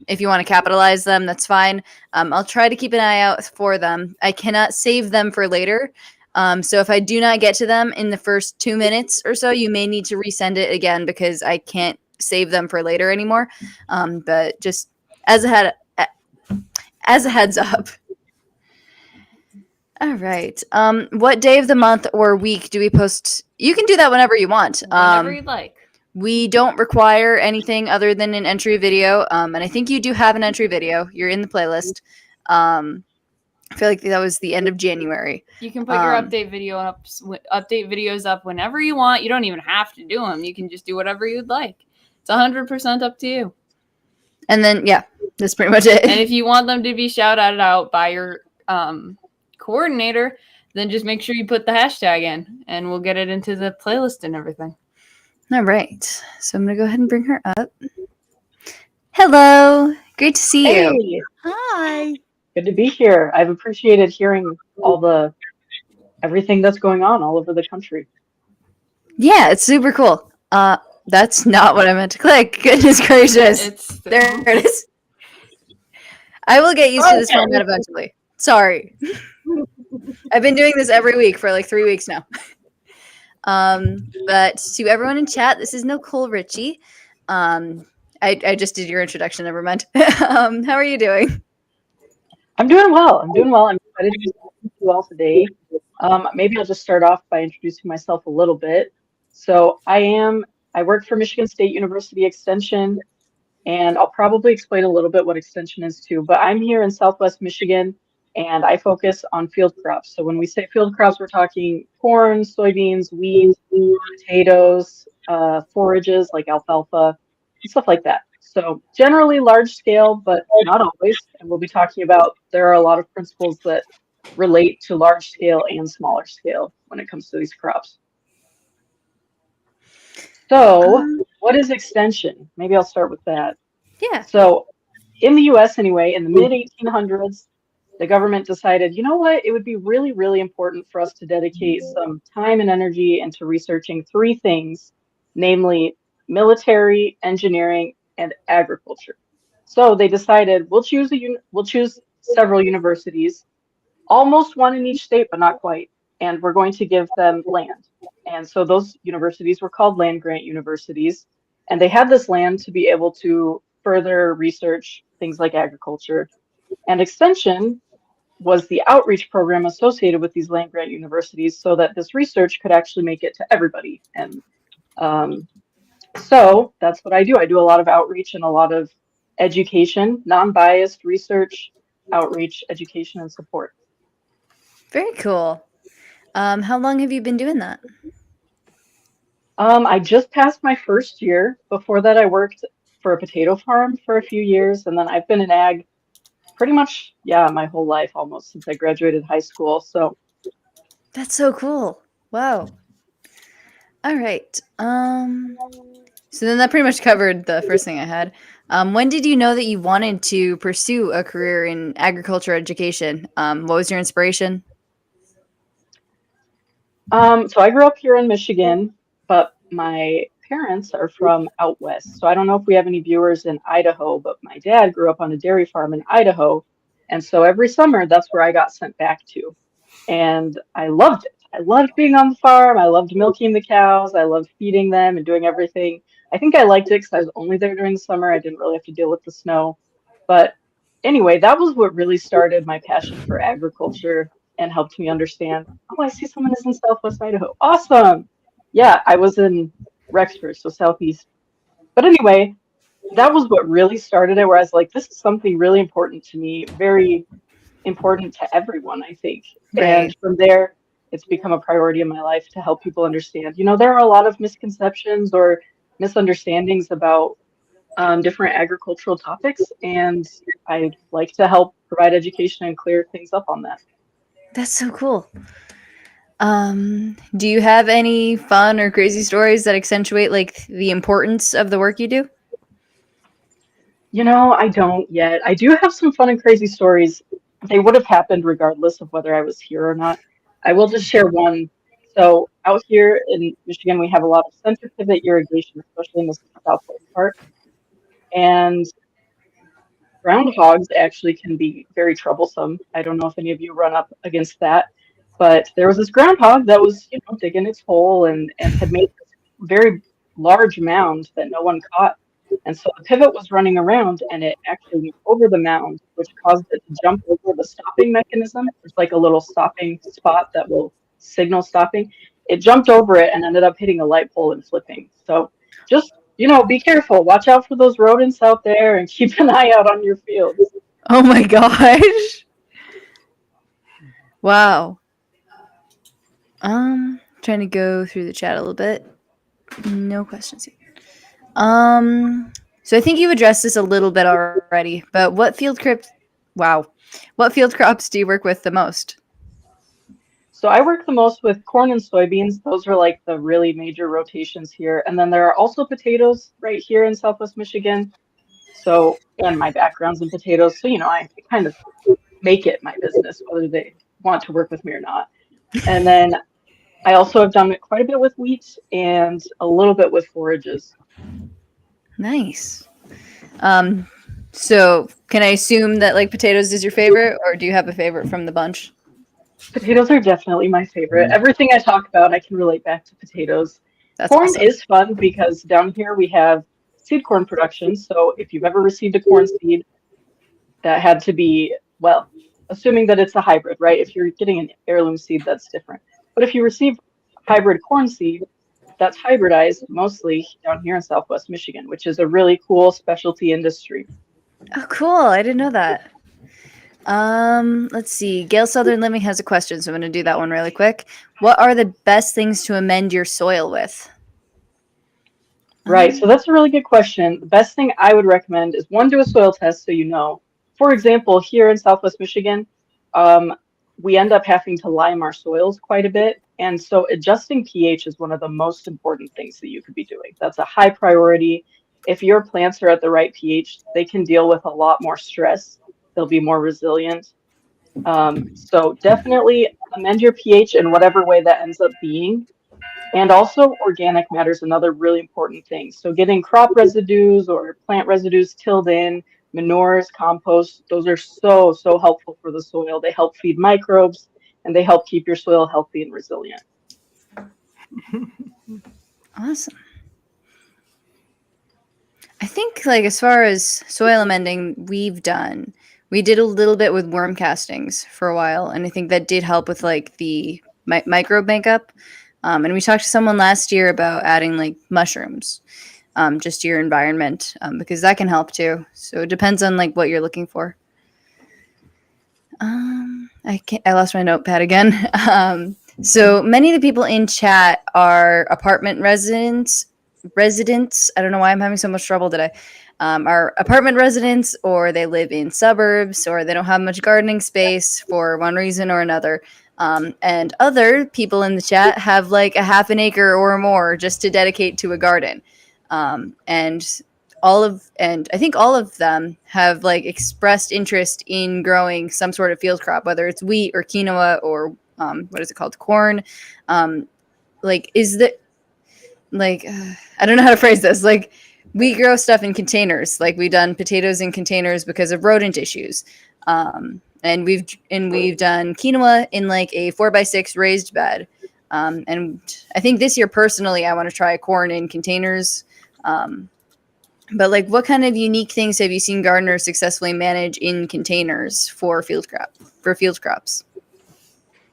If you want to capitalize them, that's fine. I'll try to keep an eye out for them. I cannot save them for later. So if I do not get to them in the first 2 minutes or so, you may need to resend it again because I can't save them for later anymore. But just as a heads up. All right. What day of the month or week do we post? You can do that whenever you want. Whenever you'd like. We don't require anything other than an entry video. And I think you do have an entry video. You're in the playlist. I feel like that was the end of January. You can put your update videos up whenever you want. You don't even have to do them. You can just do whatever you'd like. It's 100% up to you. And then, yeah, that's pretty much it. And if you want them to be shouted out by your coordinator, then just make sure you put the hashtag in, and we'll get it into the playlist and everything. All right. So I'm going to go ahead and bring her up. Hello. Great to see you. Hey, Hi. good to be here. I've appreciated hearing everything that's going on all over the country. Yeah, it's super cool. That's not what I meant to click. Goodness gracious. There it is. I will get used to this format eventually. Sorry. I've been doing this every week for like 3 weeks now. But to everyone in chat, this is Nicolle Ritchie. I just did your introduction, never mind. How are you doing? I'm doing well. I'm excited to talk to you all today. Maybe I'll just start off by introducing myself a little bit. So I work for Michigan State University Extension, and I'll probably explain a little bit what Extension is too. But I'm here in Southwest Michigan, and I focus on field crops. So when we say field crops, we're talking corn, soybeans, wheat, potatoes, forages like alfalfa, and stuff like that. So generally large scale, but not always. And we'll be talking about there are a lot of principles that relate to large scale and smaller scale when it comes to these crops. So what is extension? Maybe I'll start with that. Yeah. So in the US anyway, in the mid 1800s, the government decided, you know what, it would be really, really important for us to dedicate some time and energy into researching three things, namely military, engineering, and agriculture. So they decided we'll choose several universities, almost one in each state, but not quite, and we're going to give them land. And so those universities were called land grant universities, and they had this land to be able to further research things like agriculture. And extension was the outreach program associated with these land grant universities so that this research could actually make it to everybody. And so that's what I do. I do a lot of outreach and a lot of education, non-biased research, outreach, education, and support. Very cool. How long have you been doing that? I just passed my first year. Before that, I worked for a potato farm for a few years, and then I've been in ag pretty much, yeah, my whole life almost since I graduated high school. So That's so cool. Wow. All right. So then that pretty much covered the first thing I had. When did you know that you wanted to pursue a career in agriculture education? What was your inspiration? so I grew up here in Michigan, but my parents are from out west. So I don't know if we have any viewers in Idaho, but my dad grew up on a dairy farm in Idaho. And so every summer, that's where I got sent back to. And I loved it. I loved being on the farm. I loved milking the cows. I loved feeding them and doing everything. I think I liked it because I was only there during the summer. I didn't really have to deal with the snow. But anyway, that was what really started my passion for agriculture and helped me understand, oh, I see someone is in Southwest Idaho. Awesome. Yeah, I was in Rexford, so Southeast. But anyway, that was what really started it, where I was like, this is something really important to me, very important to everyone, I think. Right. And from there, it's become a priority in my life to help people understand. You know, there are a lot of misconceptions or misunderstandings about different agricultural topics, and I'd like to help provide education and clear things up on that. That's so cool. Do you have any fun or crazy stories that accentuate like the importance of the work you do? You know, I don't yet. I do have some fun and crazy stories. They would have happened regardless of whether I was here or not. I will just share one. So out here in Michigan, we have a lot of center pivot irrigation, especially in the southwest part. And groundhogs actually can be very troublesome. I don't know if any of you run up against that, but there was this groundhog that was, you know, digging its hole and had made this very large mound that no one caught. And so the pivot was running around and it actually went over the mound, which caused it to jump over the stopping mechanism. There's like a little stopping spot that will signal stopping. It jumped over it and ended up hitting a light pole and flipping. So just, you know, be careful. Watch out for those rodents out there and keep an eye out on your fields. Oh my gosh. Wow. Trying to go through the chat a little bit. No questions here. So I think you addressed this a little bit already, but what field crops do you work with the most? So I work the most with corn and soybeans. Those are like the really major rotations here. And then there are also potatoes right here in Southwest Michigan. So, and my background's in potatoes. So, you know, I kind of make it my business, whether they want to work with me or not. And then I also have done quite a bit with wheat and a little bit with forages. Nice. So can I assume that like potatoes is your favorite, or do you have a favorite from the bunch? Potatoes are definitely my favorite. Everything I talk about, I can relate back to potatoes. That's corn awesome. is fun because down here we have seed corn production. So if you've ever received a corn seed, that had to be, well, assuming that it's a hybrid, right? If you're getting an heirloom seed, that's different. But if you receive hybrid corn seed, that's hybridized mostly down here in Southwest Michigan, which is a really cool specialty industry. Oh, cool. I didn't know that. Let's see. Gail Southern Living has a question, so I'm going to do that one really quick. What are the best things to amend your soil with? Right, so that's a really good question. The best thing I would recommend is one, do a soil test so you know. For example, here in Southwest Michigan, we end up having to lime our soils quite a bit. And so adjusting pH is one of the most important things that you could be doing. That's a high priority. If your plants are at the right pH, they can deal with a lot more stress. They'll be more resilient. So definitely amend your pH in whatever way that ends up being. And also organic matter is another really important thing. So getting crop residues or plant residues tilled in, manures, compost, those are so, so helpful for the soil. They help feed microbes and they help keep your soil healthy and resilient. Awesome. I think like as far as soil amending, we did a little bit with worm castings for a while. And I think that did help with like the microbe makeup. And we talked to someone last year about adding like mushrooms just to your environment because that can help too. So it depends on like what you're looking for. I lost my notepad again. So many of the people in chat are apartment residents. I don't know why I'm having so much trouble today. Are apartment residents, or they live in suburbs, or they don't have much gardening space for one reason or another. And other people in the chat have like a half an acre or more just to dedicate to a garden. And I think all of them have like expressed interest in growing some sort of field crop, whether it's wheat or quinoa or what is it called? Corn. Like, is that like, I don't know how to phrase this. Like, we grow stuff in containers. Like, we've done potatoes in containers because of rodent issues. And we've done quinoa in like a 4x6 raised bed. And I think this year personally, I want to try corn in containers. But like, what kind of unique things have you seen gardeners successfully manage in containers for field crops?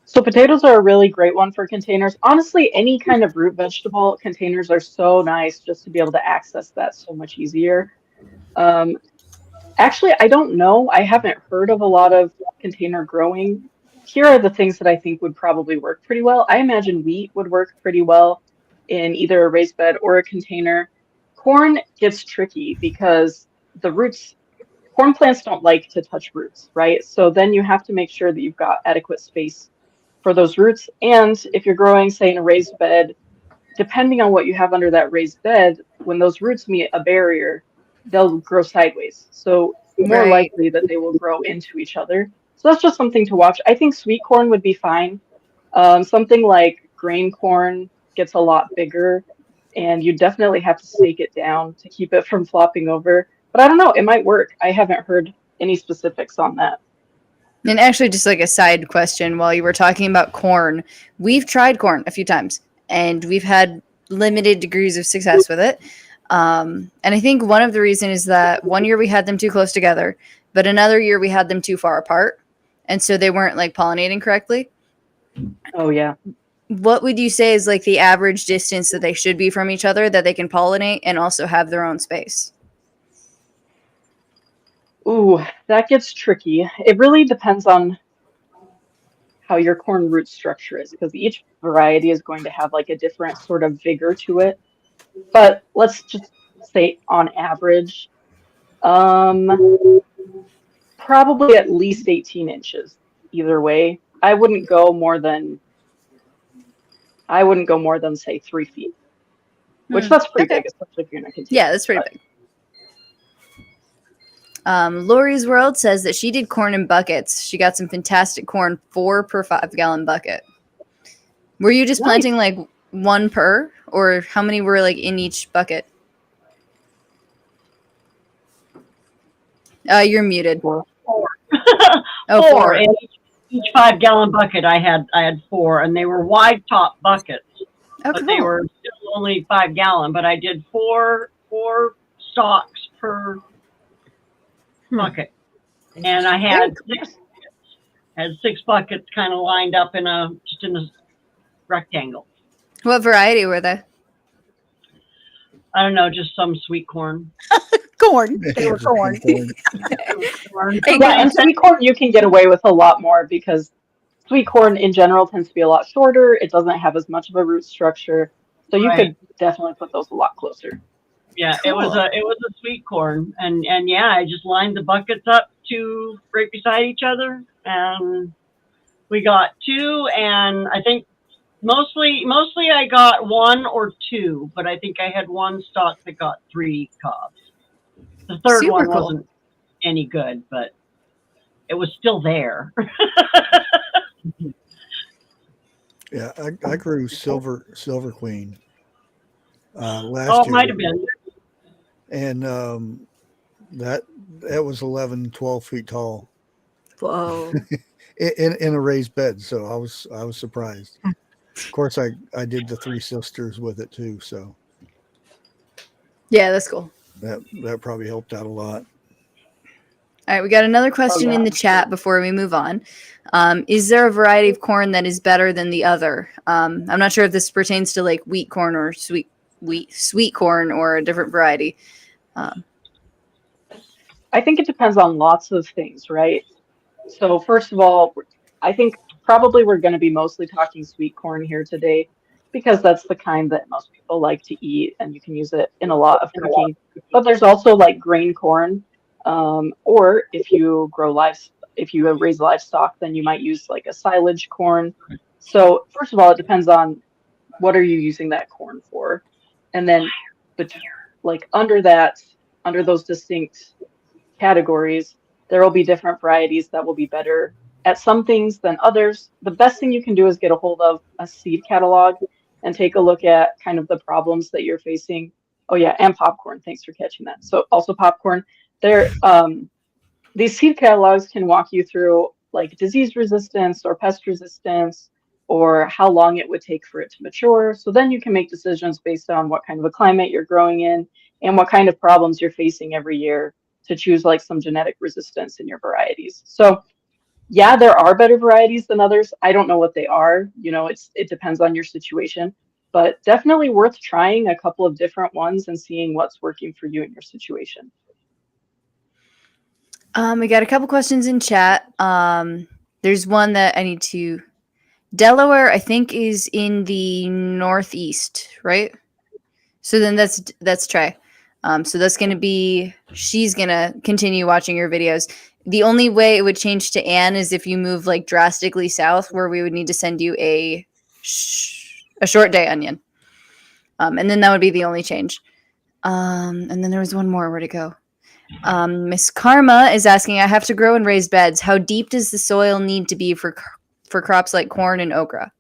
So potatoes are a really great one for containers. Honestly, any kind of root vegetable containers are so nice just to be able to access that so much easier. Actually, I don't know. I haven't heard of a lot of container growing. Here are the things that I think would probably work pretty well. I imagine wheat would work pretty well in either a raised bed or a container. Corn gets tricky because corn plants don't like to touch roots, right? So then you have to make sure that you've got adequate space for those roots. And if you're growing, say, in a raised bed, depending on what you have under that raised bed, when those roots meet a barrier, they'll grow sideways. So more likely that they will grow into each other. So that's just something to watch. I think sweet corn would be fine. Something like grain corn gets a lot bigger, and you definitely have to stake it down to keep it from flopping over. But I don't know, it might work. I haven't heard any specifics on that. And actually, just like a side question, while you were talking about corn, we've tried corn a few times, and we've had limited degrees of success with it. And I think one of the reasons is that one year we had them too close together, but another year we had them too far apart. And so they weren't like pollinating correctly. Oh, yeah. What would you say is like the average distance that they should be from each other that they can pollinate and also have their own space? Ooh, that gets tricky. It really depends on how your corn root structure is, because each variety is going to have like a different sort of vigor to it. But let's just say on average, probably at least 18 inches either way. I wouldn't go more than say 3 feet, which that's pretty big, especially if you're in a container. Yeah, that's pretty big. Lorrie's World says that she did corn in buckets. She got some fantastic corn, 4 per 5-gallon bucket. Were you just planting like 1 per, or how many were like in each bucket? You're muted. 4. Oh, 4. In each 5-gallon bucket, I had 4, and they were wide top buckets. Oh, but they were still only 5-gallon. But I did 4 stalks per bucket, and I had 6 buckets kind of lined up in a rectangle. What variety were they? I don't know, just some sweet corn. corn. They were corn. Yeah, and sweet corn you can get away with a lot more because sweet corn in general tends to be a lot shorter. It doesn't have as much of a root structure, so you could definitely put those a lot closer. Yeah, Cool. it was a sweet corn, and yeah, I just lined the buckets up right beside each other, and we got 2, and I think mostly I got 1 or 2, but I think I had one stalk that got 3 cobs. The third Super one cool. wasn't any good, but it was still there. Yeah, I grew silver queen last Oh, it year. might have been. And that was 11, 12 feet tall Whoa. in a raised bed. So I was surprised. Of course, I did the 3 sisters with it too. So Yeah, that's cool. that probably helped out a lot. All right, we got another question in the chat before we move on. Is there a variety of corn that is better than the other? I'm not sure if this pertains to like wheat corn or sweet corn or a different variety. I think it depends on lots of things, right? So first of all, I think probably we're going to be mostly talking sweet corn here today because that's the kind that most people like to eat and you can use it in a lot of cooking. But there's also like grain corn, or if you raise livestock, then you might use like a silage corn. So first of all, it depends on what are you using that corn for, and then like under those distinct categories, there will be different varieties that will be better at some things than others. The best thing you can do is get a hold of a seed catalog and take a look at kind of the problems that you're facing. Oh yeah, and popcorn. Thanks for catching that. So also popcorn. These seed catalogs can walk you through like disease resistance or pest resistance or how long it would take for it to mature. So then you can make decisions based on what kind of a climate you're growing in and what kind of problems you're facing every year to choose like some genetic resistance in your varieties. So yeah, there are better varieties than others. I don't know what they are. It depends on your situation, but definitely worth trying a couple of different ones and seeing what's working for you in your situation. We got a couple questions in chat. There's one that I need to. Delaware, I think, is in the northeast, right? So then that's Trie. So that's gonna be. She's gonna continue watching your videos. The only way it would change to Anne is if you move like drastically south, where we would need to send you a short day onion, and then that would be the only change. And then there was one more. Where'd it go? Miss Karma is asking, I have to grow in raised beds. How deep does the soil need to be for crops like corn and okra?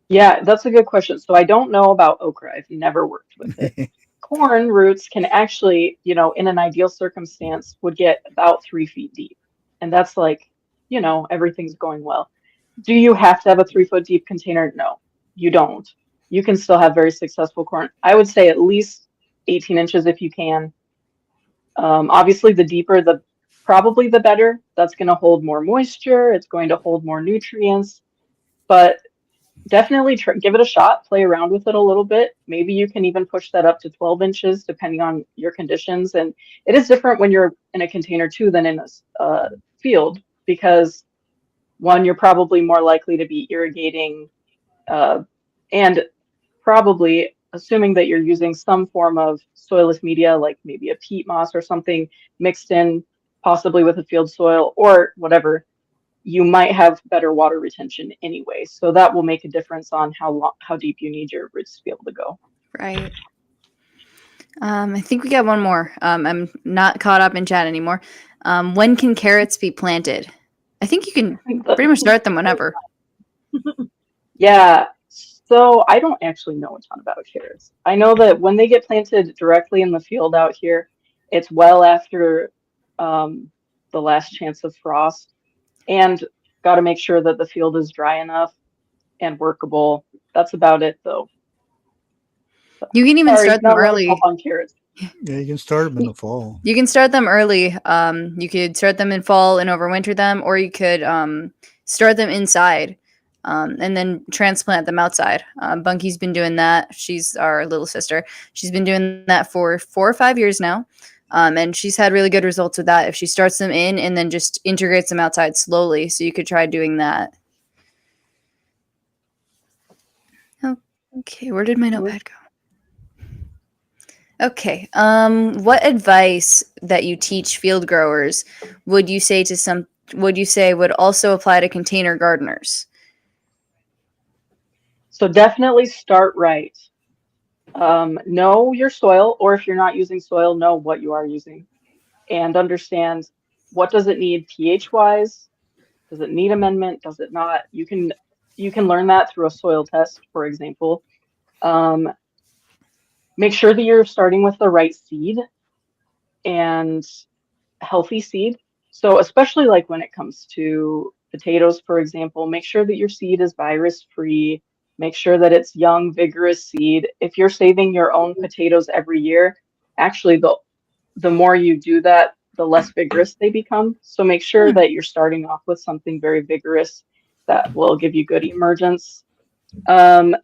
Yeah, that's a good question. So I don't know about okra. I've never worked with it. Corn roots can actually, in an ideal circumstance, would get about 3 feet deep. And that's like, everything's going well. Do you have to have a 3-foot deep container? No, you don't. You can still have very successful corn. I would say at least 18 inches if you can. Obviously, the deeper, probably the better. That's going to hold more moisture. It's going to hold more nutrients. But definitely give it a shot. Play around with it a little bit. Maybe you can even push that up to 12 inches, depending on your conditions. And it is different when you're in a container too than in a field, because one, you're probably more likely to be irrigating, and probably assuming that you're using some form of soilless media, like maybe a peat moss or something mixed in possibly with a field soil or whatever, you might have better water retention anyway. So that will make a difference on how deep you need your roots to be able to go. Right. I think we got one more. I'm not caught up in chat anymore. When can carrots be planted? I think you can pretty much start them whenever. Yeah. So I don't actually know a ton about carrots. I know that when they get planted directly in the field out here, it's well after the last chance of frost, and got to make sure that the field is dry enough and workable. That's about it, though. You can even start them early. On carrots. Yeah, you can start them in the fall. You can start them early. You could start them in fall and overwinter them, or you could start them inside. and then transplant them outside. Bunky's been doing that. She's our little sister. She's been doing that for 4 or 5 years now. And she's had really good results with that if she starts them in and then just integrates them outside slowly. So you could try doing that. Okay, where did my notepad go? Okay. What advice that you teach field growers would you say would also apply to container gardeners? So definitely start right. Know your soil, or if you're not using soil, know what you are using, and understand what does it need pH wise. Does it need amendment? Does it not? You can learn that through a soil test, for example. Make sure that you're starting with the right seed and healthy seed. So especially like when it comes to potatoes, for example, make sure that your seed is virus free. Make sure that it's young, vigorous seed. If you're saving your own potatoes every year, actually the more you do that, the less vigorous they become. So make sure that you're starting off with something very vigorous that will give you good emergence. Let's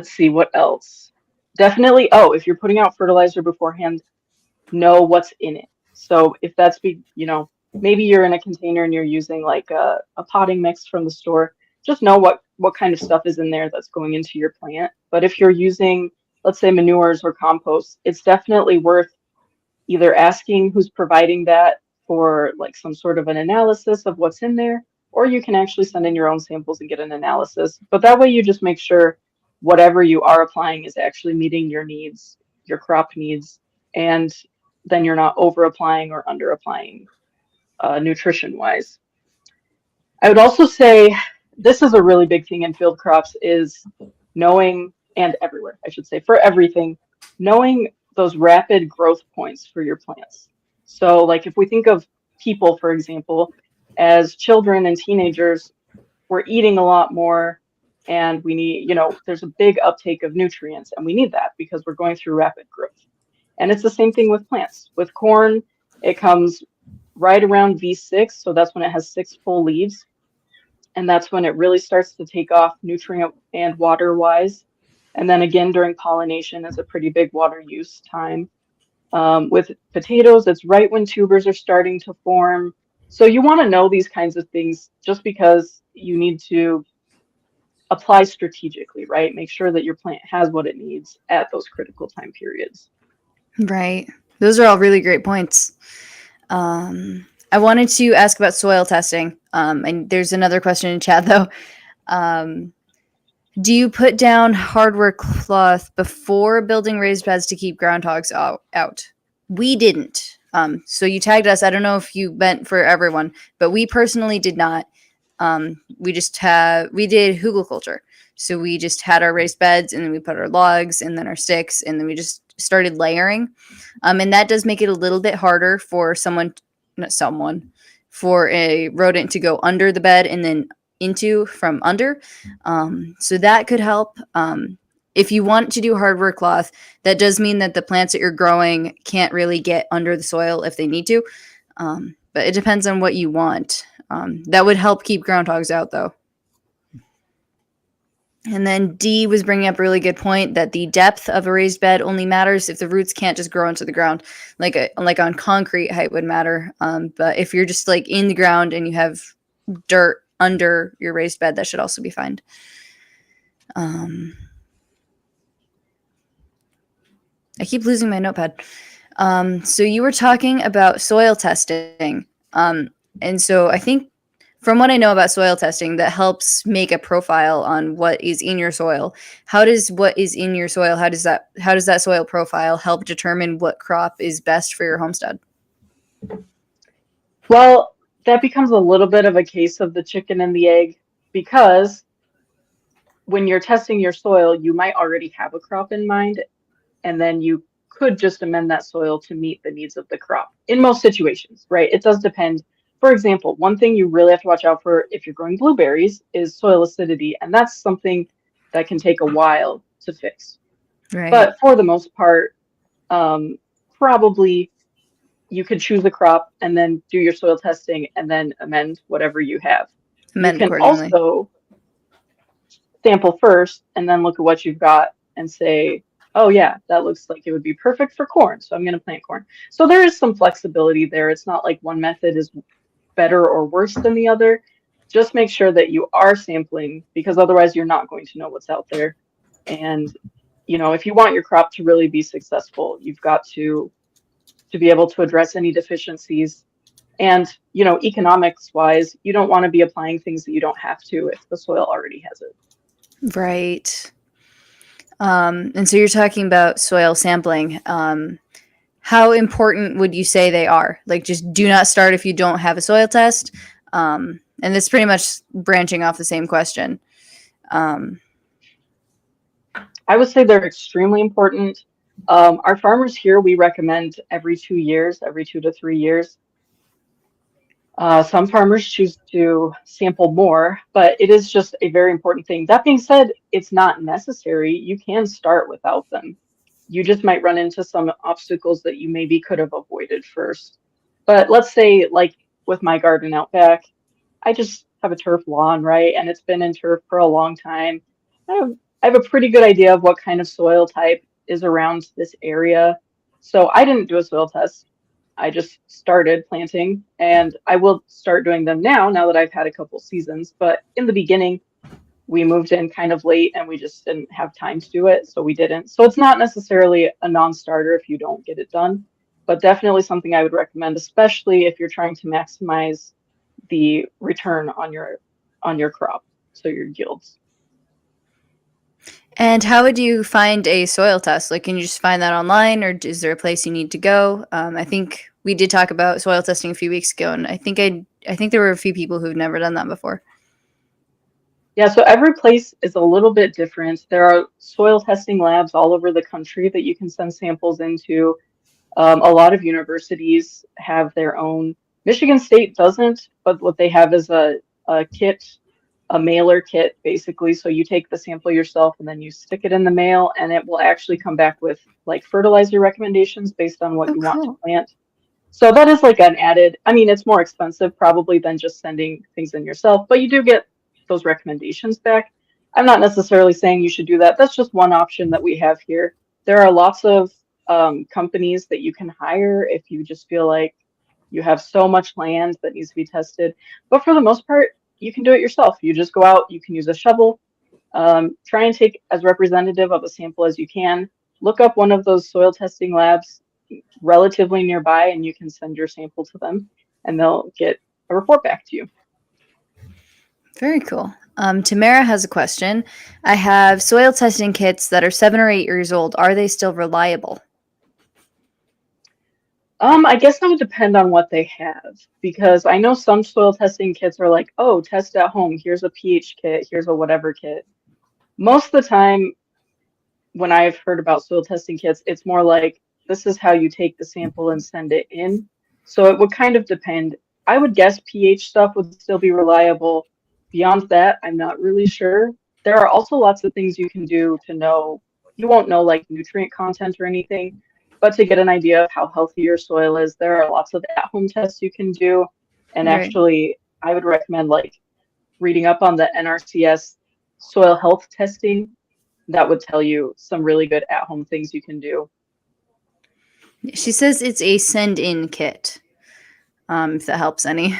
see, what else? Definitely, if you're putting out fertilizer beforehand, know what's in it. So if that's, maybe you're in a container and you're using like a potting mix from the store, just know what kind of stuff is in there that's going into your plant. But if you're using, let's say, manures or compost, it's definitely worth either asking who's providing that for like some sort of an analysis of what's in there, or you can actually send in your own samples and get an analysis. But that way you just make sure whatever you are applying is actually meeting your needs, your crop needs, and then you're not over applying or under applying nutrition wise. I would also say this is a really big thing in field crops is knowing, and everywhere, I should say, for everything, knowing those rapid growth points for your plants. So like if we think of people, for example, as children and teenagers, we're eating a lot more and we need, there's a big uptake of nutrients and we need that because we're going through rapid growth. And it's the same thing with plants. With corn, it comes right around V6, so that's when it has 6 full leaves. And that's when it really starts to take off nutrient and water wise. And then again, during pollination is a pretty big water use time. With potatoes, it's right when tubers are starting to form. So you want to know these kinds of things just because you need to apply strategically, right? Make sure that your plant has what it needs at those critical time periods. Right. Those are all really great points. I wanted to ask about soil testing. And there's another question in chat though. Do you put down hardware cloth before building raised beds to keep groundhogs out? We didn't. So you tagged us. I don't know if you meant for everyone, but we personally did not. We did hugelkultur. So we just had our raised beds and then we put our logs and then our sticks and then we just started layering. And that does make it a little bit harder for for a rodent to go under the bed and then into from under. So that could help. If you want to do hardware cloth, that does mean that the plants that you're growing can't really get under the soil if they need to. But it depends on what you want. That would help keep groundhogs out though. And then D was bringing up a really good point that the depth of a raised bed only matters if the roots can't just grow into the ground. Like on concrete, height would matter. But if you're just like in the ground and you have dirt under your raised bed, that should also be fine. I keep losing my notepad. So you were talking about soil testing. And so I think from what I know about soil testing, that helps make a profile on what is in your soil. How does what is in your soil, how does that soil profile help determine what crop is best for your homestead? Well, that becomes a little bit of a case of the chicken and the egg, because when you're testing your soil, you might already have a crop in mind, and then you could just amend that soil to meet the needs of the crop in most situations, right? It does depend. For example, one thing you really have to watch out for if you're growing blueberries is soil acidity, and that's something that can take a while to fix. Right. But for the most part, probably you could choose a crop and then do your soil testing and then amend whatever you have. Amend you can accordingly. Also, sample first and then look at what you've got and say, oh yeah, that looks like it would be perfect for corn, so I'm going to plant corn. So there is some flexibility there. It's not like one method is better or worse than the other. Just make sure that you are sampling, because otherwise you're not going to know what's out there. And if you want your crop to really be successful, you've got to be able to address any deficiencies. And economics wise, you don't want to be applying things that you don't have to if the soil already has it. Right. And so you're talking about soil sampling. How important would you say they are? Like, just do not start if you don't have a soil test. And this pretty much branching off the same question. I would say they're extremely important. Our farmers here, we recommend every 2 years, every 2 to 3 years. Some farmers choose to sample more, but it is just a very important thing. That being said, it's not necessary. You can start without them. You just might run into some obstacles that you maybe could have avoided first. But let's say, like with my garden out back, I just have a turf lawn, right? And it's been in turf for a long time. I have a pretty good idea of what kind of soil type is around this area. So I didn't do a soil test. I just started planting, and I will start doing them now that I've had a couple seasons. But in the beginning, we moved in kind of late and we just didn't have time to do it, so we didn't. So it's not necessarily a non-starter if you don't get it done, but definitely something I would recommend, especially if you're trying to maximize the return on your crop, so your yields. And how would you find a soil test? Like, can you just find that online, or is there a place you need to go? I think we did talk about soil testing a few weeks ago, and I think there were a few people who've never done that before. Yeah, so every place is a little bit different. There are soil testing labs all over the country that you can send samples into. A lot of universities have their own. Michigan State doesn't, but what they have is a kit, a mailer kit, basically. So you take the sample yourself and then you stick it in the mail, and it will actually come back with like fertilizer recommendations based on what you want to plant. So that is like an added, it's more expensive probably than just sending things in yourself, but you do get those recommendations back. I'm not necessarily saying you should do that. That's just one option that we have here. There are lots of companies that you can hire if you just feel like you have so much land that needs to be tested. But for the most part, you can do it yourself. You just go out, you can use a shovel, try and take as representative of a sample as you can. Look up one of those soil testing labs relatively nearby, and you can send your sample to them, and they'll get a report back to you. Very cool. Tamara has a question. I have soil testing kits that are 7 or 8 years old. Are they still reliable? I guess that would depend on what they have, because I know some soil testing kits are like, oh, test at home. Here's a pH kit. Here's a whatever kit. Most of the time, when I've heard about soil testing kits, it's more like, this is how you take the sample and send it in. So it would kind of depend. I would guess pH stuff would still be reliable. Beyond that, I'm not really sure. There are also lots of things you can do to know. You won't know like nutrient content or anything, but to get an idea of how healthy your soil is, there are lots of at-home tests you can do. And actually, I would recommend like reading up on the NRCS soil health testing. That would tell you some really good at-home things you can do. She says it's a send-in kit, if that helps any.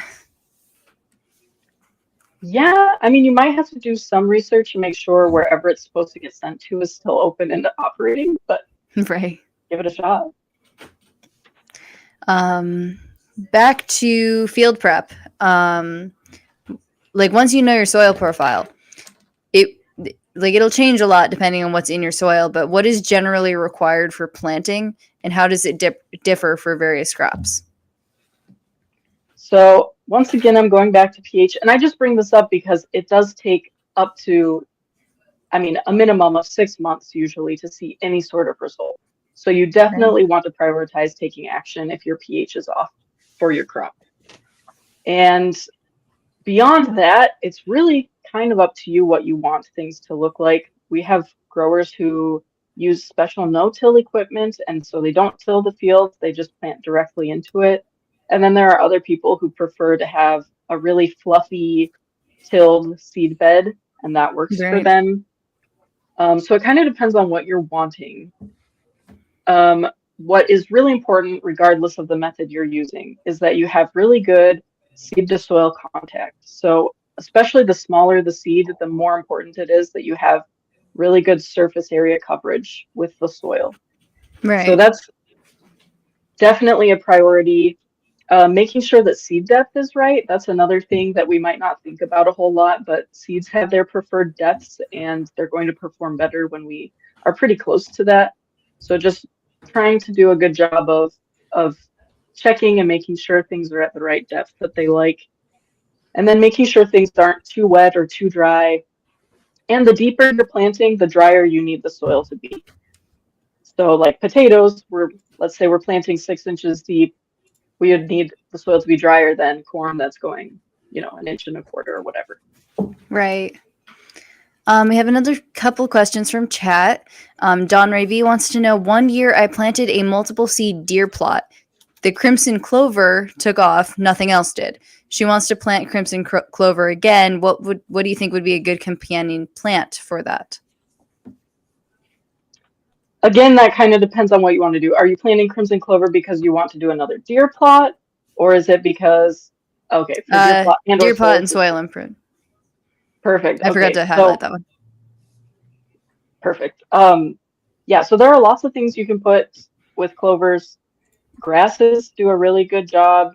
Yeah, you might have to do some research and make sure wherever it's supposed to get sent to is still open and operating, but right. Give it a shot. Back to field prep. Like once you know your soil profile, it'll change a lot depending on what's in your soil, but what is generally required for planting, and how does it differ for various crops? So once again, I'm going back to pH, and I just bring this up because it does take up to, a minimum of 6 months usually to see any sort of result. So you definitely want to prioritize taking action if your pH is off for your crop. And beyond that, it's really kind of up to you what you want things to look like. We have growers who use special no-till equipment, and so they don't till the field, they just plant directly into it. And then there are other people who prefer to have a really fluffy tilled seed bed and that works for Right. them. So it kind of depends on what you're wanting. What is really important, regardless of the method you're using, is that you have really good seed to soil contact. So especially the smaller the seed, the more important it is that you have really good surface area coverage with the soil. Right. So that's definitely a priority. Making sure that seed depth is right. That's another thing that we might not think about a whole lot, but seeds have their preferred depths and they're going to perform better when we are pretty close to that. So just trying to do a good job of checking and making sure things are at the right depth that they like. And then making sure things aren't too wet or too dry. And the deeper you're planting, the drier you need the soil to be. So like potatoes, let's say we're planting 6 inches deep. We would need the soil to be drier than corn that's going, 1.25 inches or whatever. Right. We have another couple questions from chat. Don Ray V wants to know, 1 year I planted a multiple seed deer plot. The crimson clover took off, nothing else did. She wants to plant crimson clover again. What do you think would be a good companion plant for that? Again, that kind of depends on what you want to do. Are you planting crimson clover because you want to do another deer plot, or is it because for deer plot and deer plot and soil imprint? Perfect. I forgot to highlight that one. Perfect. Yeah, so there are lots of things you can put with clovers. Grasses do a really good job,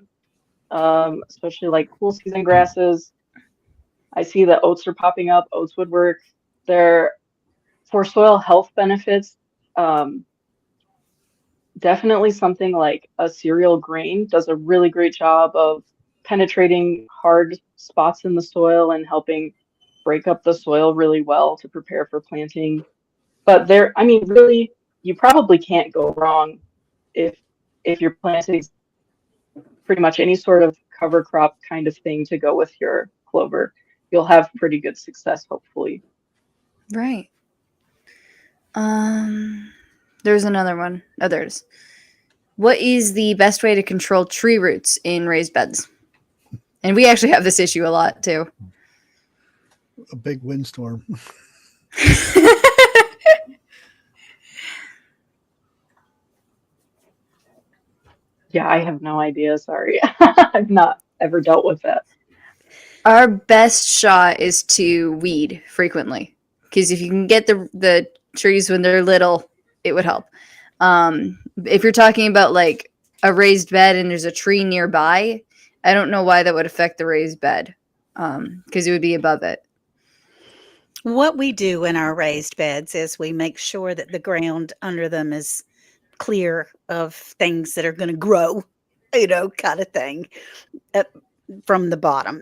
especially like cool season grasses. I see that oats are popping up. Oats would work. They're for soil health benefits. Definitely something like a cereal grain does a really great job of penetrating hard spots in the soil and helping break up the soil really well to prepare for planting. But really, you probably can't go wrong if you're planting pretty much any sort of cover crop kind of thing to go with your clover. You'll have pretty good success, hopefully. Right. There's another one. Oh, there it is. What is the best way to control tree roots in raised beds? And we actually have this issue a lot too. A big windstorm. Yeah, I have no idea. Sorry. I've not ever dealt with that. Our best shot is to weed frequently, because if you can get the trees when they're little, it would help. If you're talking about like a raised bed and there's a tree nearby, I don't know why that would affect the raised bed, because it would be above it. What we do in our raised beds is we make sure that the ground under them is clear of things that are going to grow, kind of thing, from the bottom.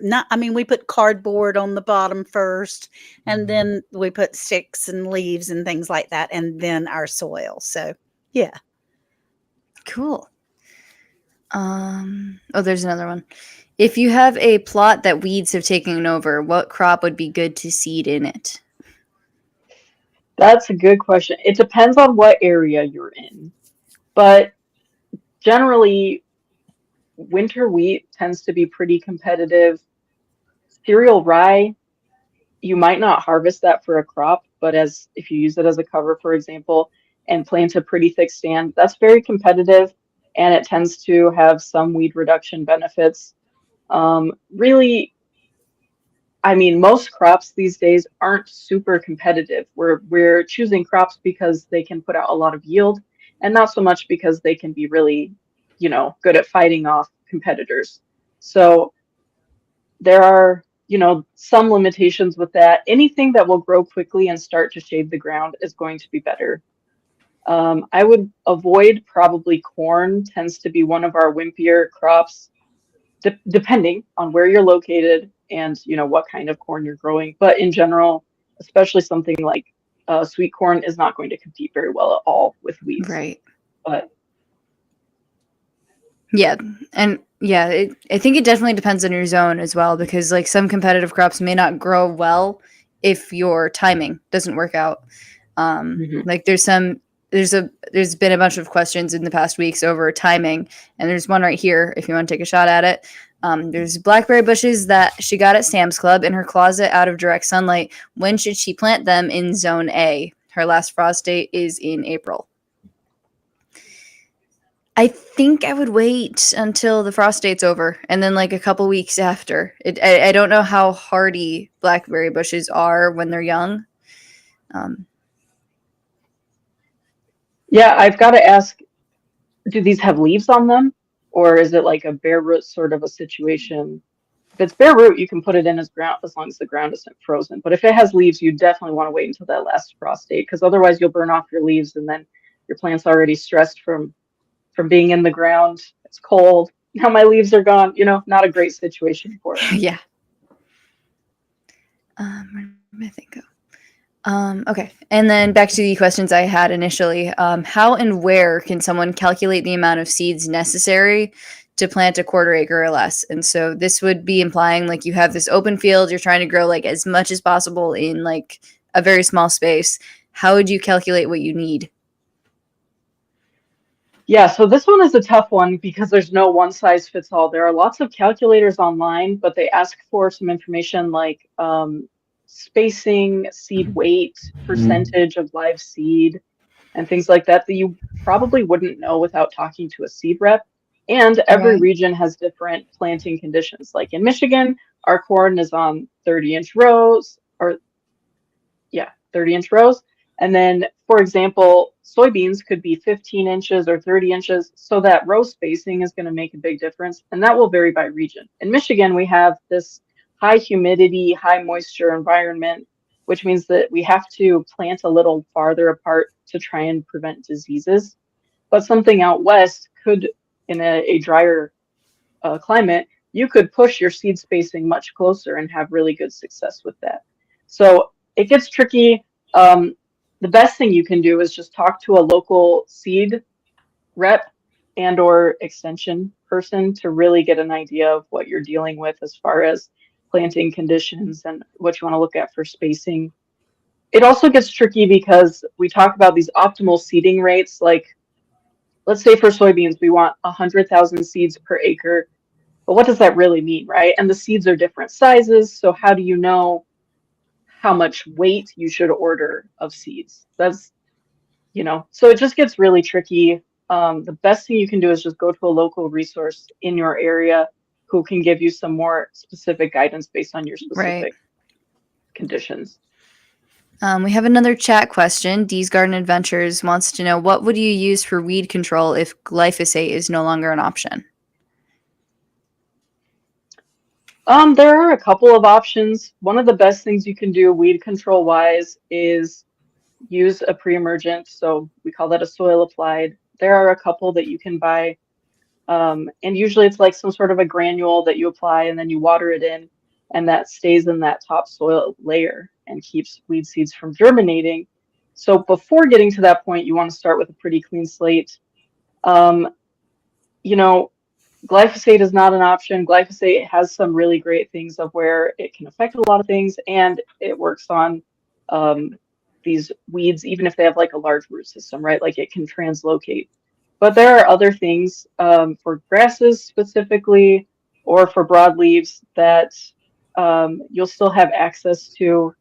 We put cardboard on the bottom first, and then we put sticks and leaves and things like that, and then our soil. So, yeah. Cool. There's another one. If you have a plot that weeds have taken over, what crop would be good to seed in it? That's a good question. It depends on what area you're in. But generally, winter wheat tends to be pretty competitive. Cereal rye, you might not harvest that for a crop, but if you use it as a cover, for example, and plant a pretty thick stand, that's very competitive, and it tends to have some weed reduction benefits. Really, most crops these days aren't super competitive. We're choosing crops because they can put out a lot of yield, and not so much because they can be really, good at fighting off competitors. So there are, some limitations with that. Anything that will grow quickly and start to shade the ground is going to be better. I would avoid probably corn. Tends to be one of our wimpier crops, depending on where you're located and what kind of corn you're growing. But in general, especially something like sweet corn is not going to compete very well at all with weeds. Right. But yeah, and yeah, I think it definitely depends on your zone as well, because like some competitive crops may not grow well if your timing doesn't work out. Like there's some there's been a bunch of questions in the past weeks over timing, and there's one right here if you want to take a shot at it. There's blackberry bushes that she got at Sam's Club in her closet out of direct sunlight. When should she plant them in Zone A? Her last frost date is in April. I think I would wait until the frost date's over and then like a couple weeks after. I don't know how hardy blackberry bushes are when they're young. Yeah, I've got to ask, do these have leaves on them? Or is it like a bare root sort of a situation? If it's bare root, you can put it in as ground as long as the ground isn't frozen. But if it has leaves, you definitely want to wait until that last frost date, because otherwise you'll burn off your leaves and then your plant's already stressed from being in the ground. It's cold. Now my leaves are gone. Not a great situation for it. Yeah. Where did my thing go? Okay. And then back to the questions I had initially. How and where can someone calculate the amount of seeds necessary to plant a 1/4 acre or less? And so this would be implying like you have this open field, you're trying to grow like as much as possible in like a very small space. How would you calculate what you need? Yeah, so this one is a tough one because there's no one size fits all. There are lots of calculators online, but they ask for some information like spacing, seed weight, percentage of live seed, and things like that you probably wouldn't know without talking to a seed rep. And every region has different planting conditions. Like in Michigan, our corn is on 30-inch rows, 30-inch rows. And then, for example, soybeans could be 15 inches or 30 inches. So that row spacing is going to make a big difference. And that will vary by region. In Michigan, we have this high humidity, high moisture environment, which means that we have to plant a little farther apart to try and prevent diseases. But something out west could, in a drier climate, you could push your seed spacing much closer and have really good success with that. So it gets tricky. The best thing you can do is just talk to a local seed rep and or extension person to really get an idea of what you're dealing with as far as planting conditions and what you want to look at for spacing. It also gets tricky because we talk about these optimal seeding rates. Like, let's say for soybeans, we want 100,000 seeds per acre. But what does that really mean, right? And the seeds are different sizes. So how do you know how much weight you should order of seeds? That's, so it just gets really tricky. The best thing you can do is just go to a local resource in your area who can give you some more specific guidance based on your specific conditions. We have another chat question. Dee's Garden Adventures wants to know, what would you use for weed control if glyphosate is no longer an option? There are a couple of options. One of the best things you can do weed control wise is use a pre-emergent. So we call that a soil applied. There are a couple that you can buy. And usually it's like some sort of a granule that you apply and then you water it in, and that stays in that topsoil layer and keeps weed seeds from germinating. So before getting to that point, you want to start with a pretty clean slate. Glyphosate is not an option. Glyphosate has some really great things of where it can affect a lot of things, and it works on these weeds, even if they have like a large root system, right? Like it can translocate. But there are other things for grasses specifically, or for broadleaves that you'll still have access to.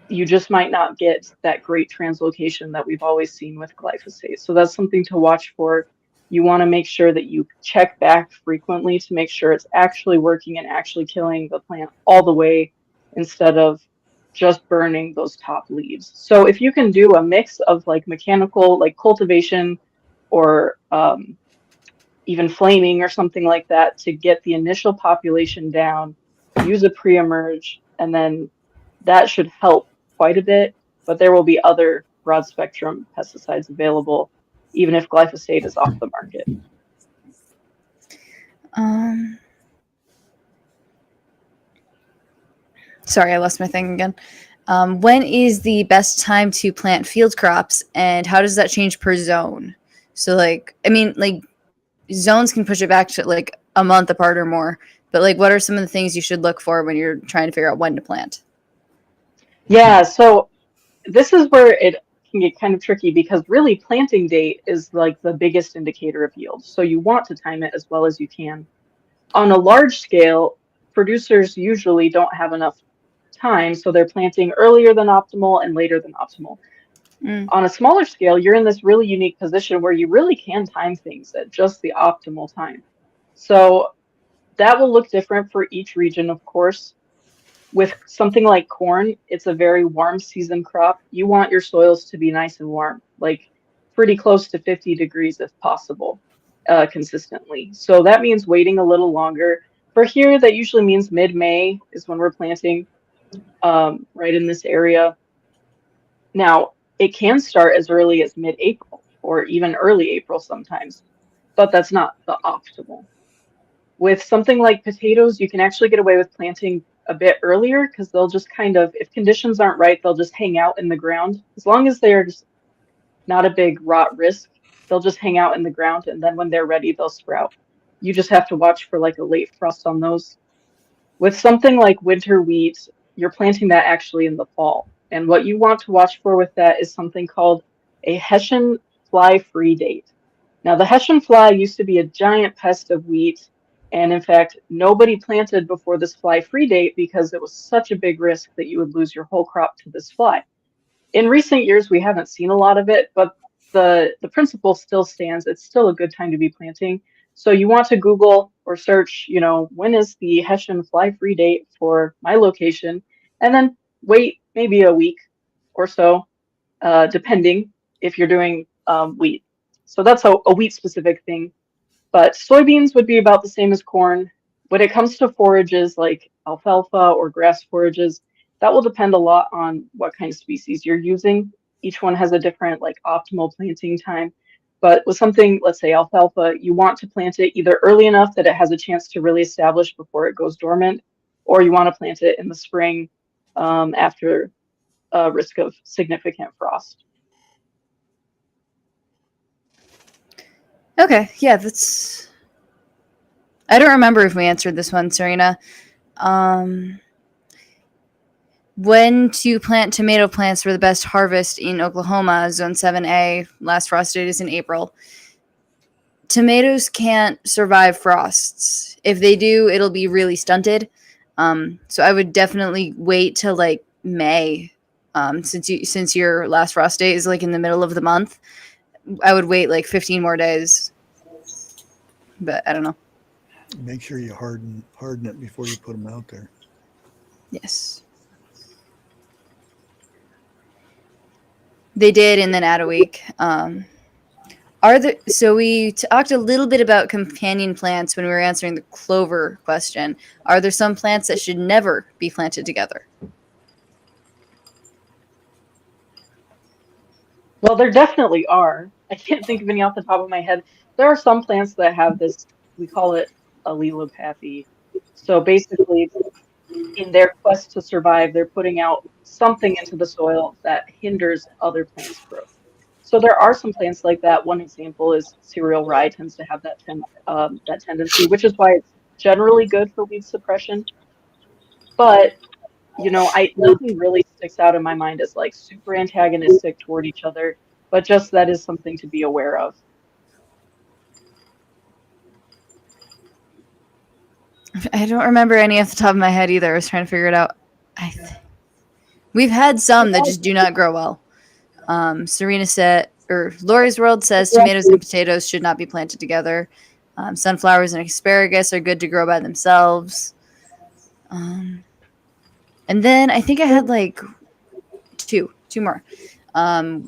You just might not get that great translocation that we've always seen with glyphosate. So that's something to watch for. You want to make sure that you check back frequently to make sure it's actually working and actually killing the plant all the way instead of just burning those top leaves. So if you can do a mix of like mechanical, like cultivation or even flaming or something like that to get the initial population down, use a pre-emerge, and then that should help quite a bit. But there will be other broad spectrum pesticides available even if glyphosate is off the market. Sorry, I lost my thing again. When is the best time to plant field crops, and how does that change per zone? So zones can push it back to like a month apart or more, but what are some of the things you should look for when you're trying to figure out when to plant? Yeah, so this is where it can get kind of tricky because really planting date is like the biggest indicator of yield. So you want to time it as well as you can. On a large scale, producers usually don't have enough time, so they're planting earlier than optimal and later than optimal. On a smaller scale, you're in this really unique position where you really can time things at just the optimal time. So that will look different for each region, of course. With something like corn, it's a very warm season crop. You want your soils to be nice and warm, like pretty close to 50 degrees if possible, consistently. So that means waiting a little longer. For here, that usually means mid-May is when we're planting, right in this area. Now, it can start as early as mid-April or even early April sometimes, but that's not the optimal. With something like potatoes, you can actually get away with planting a bit earlier because they'll just kind of, if conditions aren't right, they'll just hang out in the ground. As long as they're just not a big rot risk, they'll just hang out in the ground, and then when they're ready, they'll sprout. You just have to watch for like a late frost on those. With something like winter wheat, you're planting that actually in the fall. And what you want to watch for with that is something called a Hessian fly-free date. Now, the Hessian fly used to be a giant pest of wheat. And in fact, nobody planted before this fly-free date because it was such a big risk that you would lose your whole crop to this fly. In recent years, we haven't seen a lot of it, but the principle still stands. It's still a good time to be planting. So you want to Google or search, when is the Hessian fly-free date for my location, and then wait maybe a week or so, depending if you're doing wheat. So that's a wheat-specific thing. But soybeans would be about the same as corn. When it comes to forages like alfalfa or grass forages, that will depend a lot on what kind of species you're using. Each one has a different optimal planting time. But with something, let's say alfalfa, you want to plant it either early enough that it has a chance to really establish before it goes dormant, or you want to plant it in the spring after risk of significant frost. Okay, yeah, that's. I don't remember if we answered this one, Serena. When to plant tomato plants for the best harvest in Oklahoma, Zone 7A, last frost date is in April. Tomatoes can't survive frosts. If they do, it'll be really stunted. So I would definitely wait till May, since your last frost date is in the middle of the month. I would wait 15 more days. But I don't know. Make sure you harden it before you put them out there. Yes. They did, and then add a week. So we talked a little bit about companion plants when we were answering the clover question. Are there some plants that should never be planted together? Well, there definitely are. I can't think of any off the top of my head. There are some plants that have this, we call it allelopathy. So basically, in their quest to survive, they're putting out something into the soil that hinders other plants' growth. So there are some plants like that. One example is cereal rye tends to have that tendency, which is why it's generally good for weed suppression. But nothing really sticks out in my mind as super antagonistic toward each other, but just that is something to be aware of. I don't remember any off the top of my head either. I was trying to figure it out. We've had some that just do not grow well. Serena said, or Lorrie's World says tomatoes and potatoes should not be planted together. Sunflowers and asparagus are good to grow by themselves. And then I think I had two more.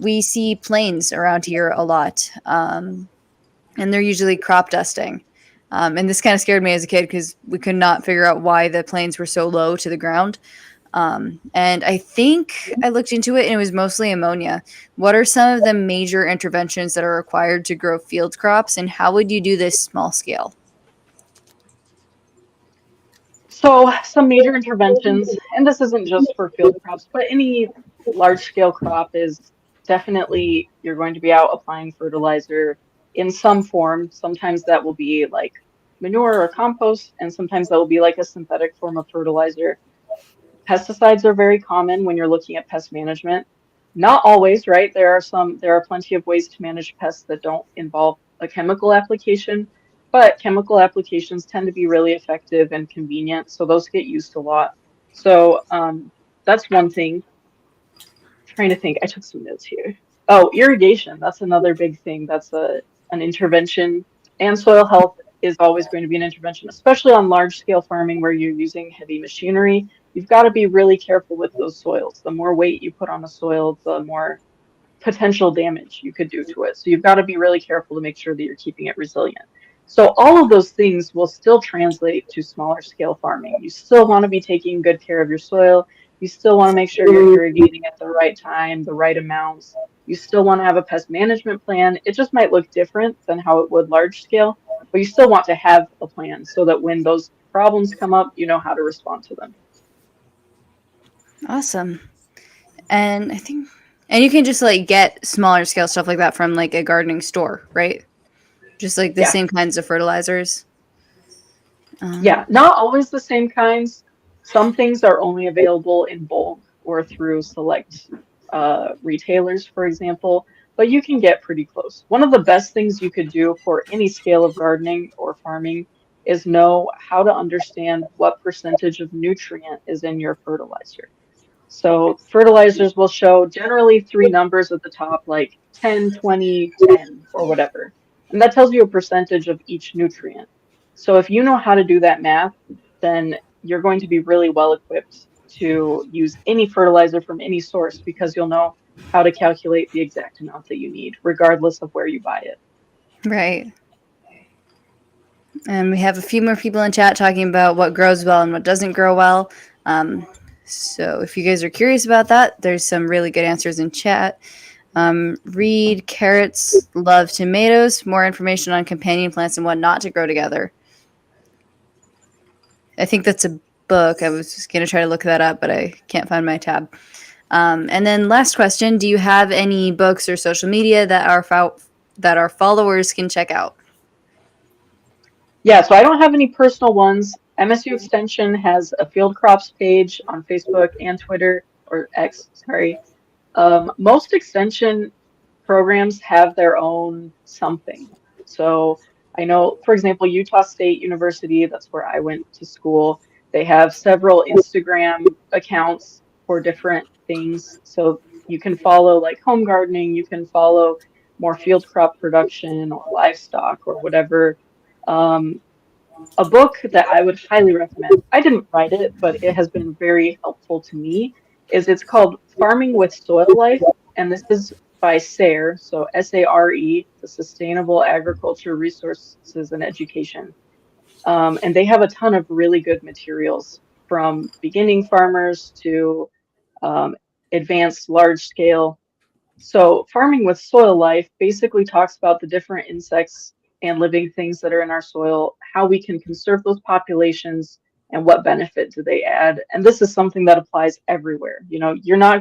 We see planes around here a lot, and they're usually crop dusting. And this kind of scared me as a kid because we could not figure out why the planes were so low to the ground. And I think I looked into it and it was mostly ammonia. What are some of the major interventions that are required to grow field crops, and how would you do this small scale? So some major interventions, and this isn't just for field crops, but any large scale crop is definitely you're going to be out applying fertilizer in some form. Sometimes that will be manure or compost, and sometimes that will be a synthetic form of fertilizer. Pesticides are very common when you're looking at pest management. Not always, right? There are plenty of ways to manage pests that don't involve a chemical application, but chemical applications tend to be really effective and convenient, so those get used a lot. So that's one thing. Trying to think, I took some notes here. Oh, irrigation, that's another big thing. That's an intervention, and soil health is always going to be an intervention, especially on large scale farming where you're using heavy machinery. You've got to be really careful with those soils. The more weight you put on a soil, the more potential damage you could do to it. So you've got to be really careful to make sure that you're keeping it resilient. So all of those things will still translate to smaller scale farming. You still want to be taking good care of your soil. You still want to make sure you're irrigating at the right time, the right amounts. You still want to have a pest management plan. It just might look different than how it would large scale, but you still want to have a plan so that when those problems come up, you know how to respond to them. Awesome. And I think, and you can just like get smaller scale stuff like that from like a gardening store, right? Just like the same kinds of fertilizers. Yeah, not always the same kinds. Some things are only available in bulk or through select retailers, for example, but you can get pretty close. One of the best things you could do for any scale of gardening or farming is know how to understand what percentage of nutrient is in your fertilizer. So fertilizers will show generally three numbers at the top, like 10, 20, 10, or whatever. And that tells you a percentage of each nutrient. So if you know how to do that math, then you're going to be really well equipped to use any fertilizer from any source because you'll know how to calculate the exact amount that you need, regardless of where you buy it. Right. And we have a few more people in chat talking about what grows well and what doesn't grow well. So if you guys are curious about that, there's some really good answers in chat. Read carrots love tomatoes. More information on companion plants and what not to grow together. I think that's a book. I was just going to try to look that up, but I can't find my tab. And then last question, do you have any books or social media that our followers can check out? Yeah, so I don't have any personal ones. MSU Extension has a field crops page on Facebook and Twitter, or X, sorry. Most extension programs have their own something. So I know, for example, Utah State University, that's where I went to school. They have several Instagram accounts for different things. So you can follow like home gardening, you can follow more field crop production or livestock or whatever. A book that I would highly recommend, I didn't write it, but it has been very helpful to me, it's called Farming with Soil Life, and this is by SARE, so SARE, the Sustainable Agriculture Resources and Education. And they have a ton of really good materials from beginning farmers to advanced large scale. So Farming with Soil Life basically talks about the different insects and living things that are in our soil, how we can conserve those populations, and what benefit do they add. And this is something that applies everywhere. You know, you're never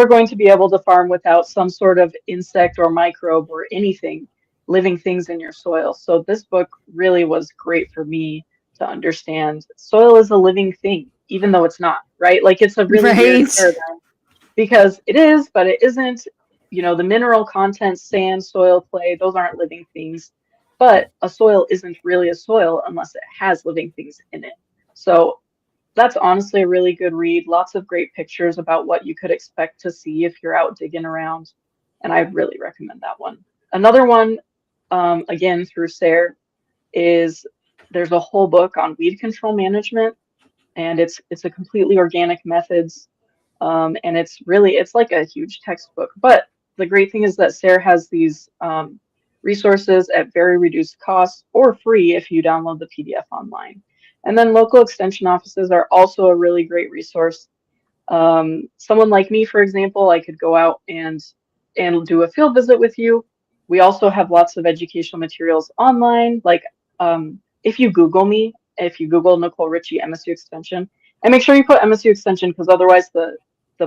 going to be able to farm without some sort of insect or microbe or anything, living things in your soil. So this book really was great for me to understand soil is a living thing, even though it's not, right? Like it's a really weird paradigm because it is, but it isn't. You know, the mineral content, sand, soil, clay, those aren't living things. But a soil isn't really a soil unless it has living things in it. So that's honestly a really good read. Lots of great pictures about what you could expect to see if you're out digging around. And I really recommend that one. Another one, again, through SARE, is there's a whole book on weed control management. And it's a completely organic methods. And it's like a huge textbook. But the great thing is that SARE has these resources at very reduced costs or free if you download the PDF online. And then local extension offices are also a really great resource. Someone like me, for example, I could go out and do a field visit with you. We also have lots of educational materials online. Like if you Google me, if you Google Nicolle Ritchie MSU Extension, and make sure you put MSU Extension because otherwise the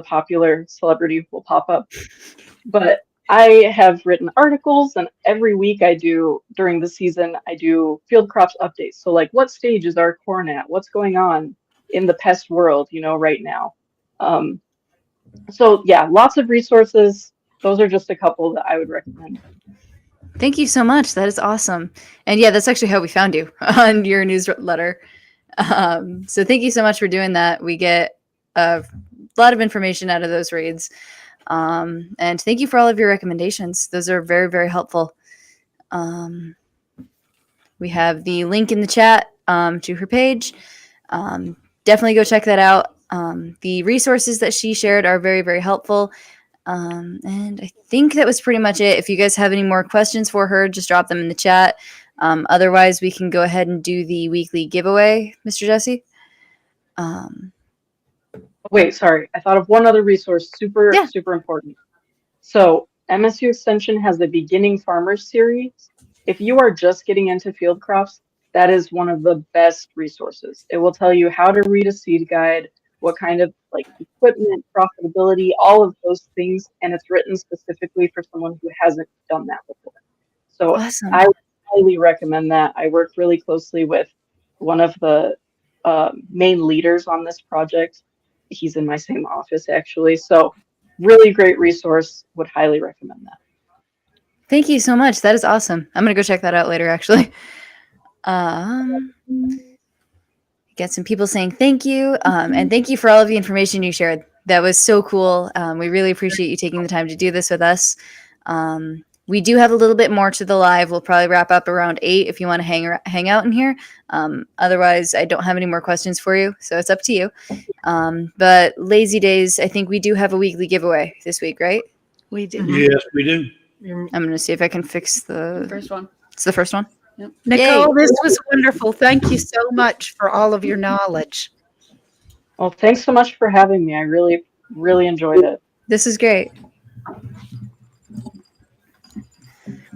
popular celebrity will pop up. But I have written articles, and every week during the season, I do field crops updates. So like, what stage is our corn at? What's going on in the pest world, right now? So yeah, lots of resources. Those are just a couple that I would recommend. Thank you so much. That is awesome. And yeah, that's actually how we found you on your newsletter. So thank you so much for doing that. We get a lot of information out of those reads. And thank you for all of your recommendations. Those are very, very helpful. We have the link in the chat to her page. Definitely go check that out. The resources that she shared are very, very helpful. And I think that was pretty much it. If you guys have any more questions for her, just drop them in the chat. Otherwise, we can go ahead and do the weekly giveaway, Mr. Jesse. Wait, sorry. I thought of one other resource, super important. So MSU Extension has the Beginning Farmers series. If you are just getting into field crops, that is one of the best resources. It will tell you how to read a seed guide, what kind of like equipment, profitability, all of those things, and it's written specifically for someone who hasn't done that before. So Awesome. I would highly recommend that. I worked really closely with one of the main leaders on this project. He's in my same office actually. So really great resource. Would highly recommend that. Thank you so much. That is awesome. I'm going to go check that out later, actually. Get some people saying thank you. And thank you for all of the information you shared. That was so cool. We really appreciate you taking the time to do this with us. We do have a little bit more to the live. We'll probably wrap up around 8 if you want to hang out in here. Otherwise, I don't have any more questions for you, so it's up to you. But Lazy Days, I think we do have a weekly giveaway this week, right? We do. Yes, we do. I'm going to see if I can fix the First one. It's the first one. Yep. Nicolle, this was wonderful. Thank you so much for all of your knowledge. Well, thanks so much for having me. I really, really enjoyed it. This is great.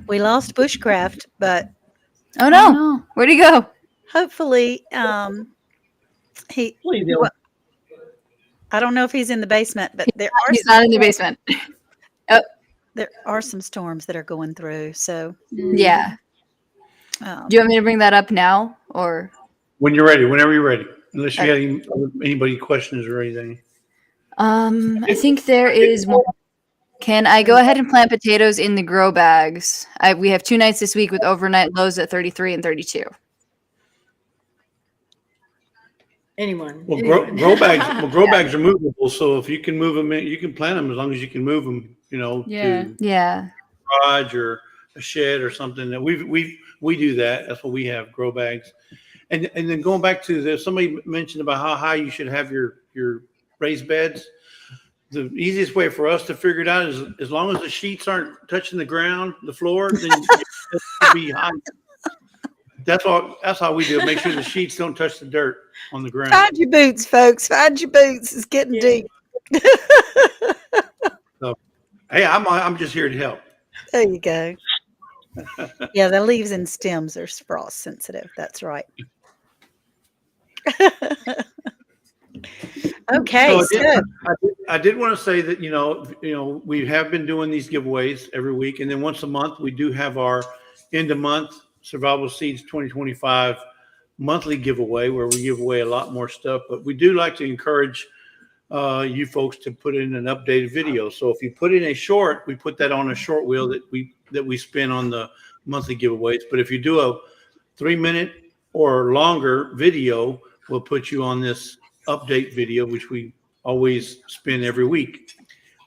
We lost Bushcraft, but Oh no. Where'd he go? hopefully he Please, Bill. well, I don't know if he's in the basement, but there are He's not in the basement. there are some storms that are going through. So Yeah. um, Do you want me to bring that up now or? When you're ready, whenever you're ready. Unless you got anybody questions or anything. I think there is one. Can I go ahead and plant potatoes in the grow bags? We have 2 nights this week with overnight lows at 33 and 32. Anyone. Well, anyone. grow bags are movable. So if you can move them in, you can plant them as long as you can move them, Yeah. to Yeah. a garage or a shed or something. That we do that. That's what we have, grow bags. And then going back to somebody mentioned about how high you should have your raised beds. The easiest way for us to figure it out is as long as the sheets aren't touching the ground, the floor, then it should be high. That's how we do it. Make sure the sheets don't touch the dirt on the ground. find your boots, folks. Find your boots. It's getting deep. So, hey, I'm just here to help. There you go. Yeah, the leaves and stems are frost sensitive. That's right. Okay, So I did want to say that we have been doing these giveaways every week, and then once a month we do have our end of month Survival Seeds 2025 monthly giveaway where we give away a lot more stuff. But we do like to encourage you folks to put in an updated video. So if you put in a short, we put that on a short wheel that we spin on the monthly giveaways. But if you do a 3-minute or longer video, we'll put you on this update video, which we always spin every week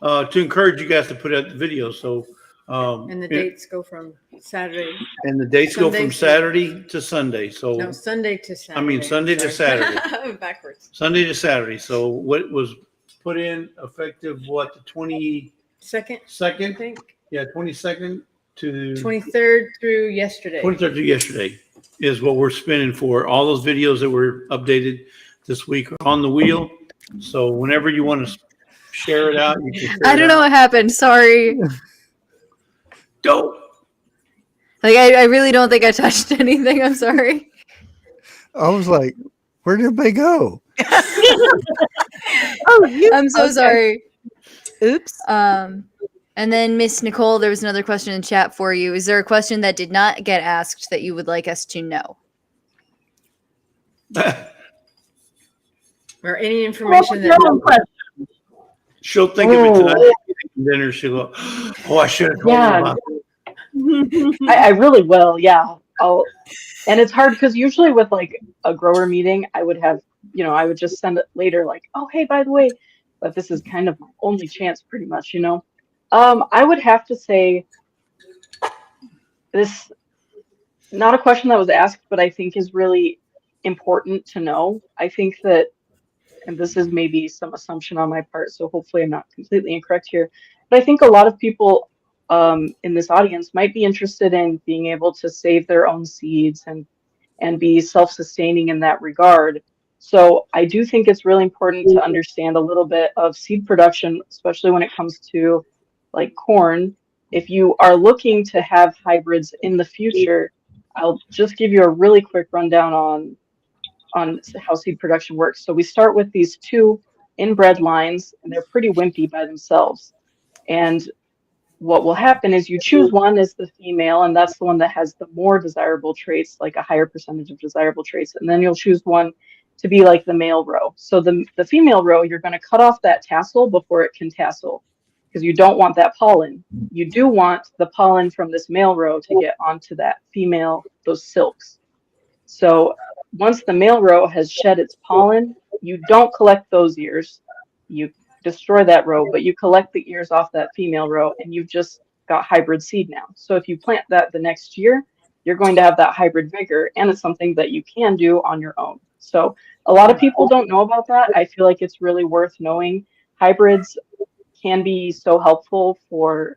to encourage you guys to put out the video. So And the dates go from Saturday. and the dates go from Sunday Saturday to Sunday. So No, Sunday to Saturday. I mean Sunday to Sorry. Saturday. Backwards. Sunday to Saturday. So what was put in effective the 22nd? Second, I think. Yeah, 22nd to 23rd through yesterday. 23rd to yesterday is what we're spinning for. All those videos that were updated this week are on the wheel. So whenever you want to share it out, you can share I don't know what happened. Sorry. Don't. Like I really don't think I touched anything. I'm sorry. I was like, where did they go? I'm so sorry. Oops. And then Miss Nicolle, there was another question in chat for you. Is there a question that did not get asked that you would like us to know? Or any information that. She'll think of it tonight. Dinner, she'll go, "Oh, I should have told her about that." I really will. Yeah. And it's hard because usually with like a grower meeting, I would have, I would just send it later, like, oh, hey, by the way, but this is kind of my only chance pretty much, I would have to say this, not a question that was asked, but I think is really important to know. I think that, and this is maybe some assumption on my part, so hopefully I'm not completely incorrect here, but I think a lot of people in this audience might be interested in being able to save their own seeds and be self-sustaining in that regard. So I do think it's really important to understand a little bit of seed production, especially when it comes to like corn. If you are looking to have hybrids in the future, I'll just give you a really quick rundown on how seed production works. So we start with these two inbred lines, and they're pretty wimpy by themselves. And what will happen is you choose one as the female, and that's the one that has the more desirable traits, like a higher percentage of desirable traits. And then you'll choose one to be like the male row. So the female row, you're going to cut off that tassel before it can tassel, because you don't want that pollen. You do want the pollen from this male row to get onto that female, those silks. So once the male row has shed its pollen, you don't collect those ears. You destroy that row, but you collect the ears off that female row, and you've just got hybrid seed now. So if you plant that the next year, you're going to have that hybrid vigor, and it's something that you can do on your own. So a lot of people don't know about that. I feel like it's really worth knowing. Hybrids can be so helpful for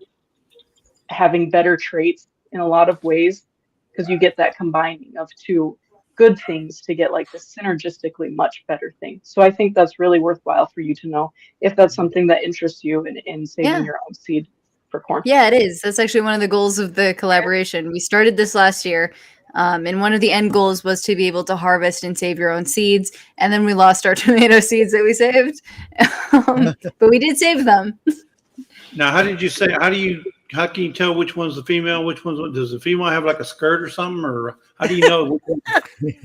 having better traits in a lot of ways, because you get that combining of two good things to get like this synergistically much better thing. So I think that's really worthwhile for you to know if that's something that interests you in saving your own seed for corn. Yeah, it is. That's actually one of the goals of the collaboration. We started this last year, and one of the end goals was to be able to harvest and save your own seeds. And then we lost our tomato seeds that we saved, but we did save them. Now, how can you tell which one's the female, which one's, does the female have like a skirt or something, or how do you know which one's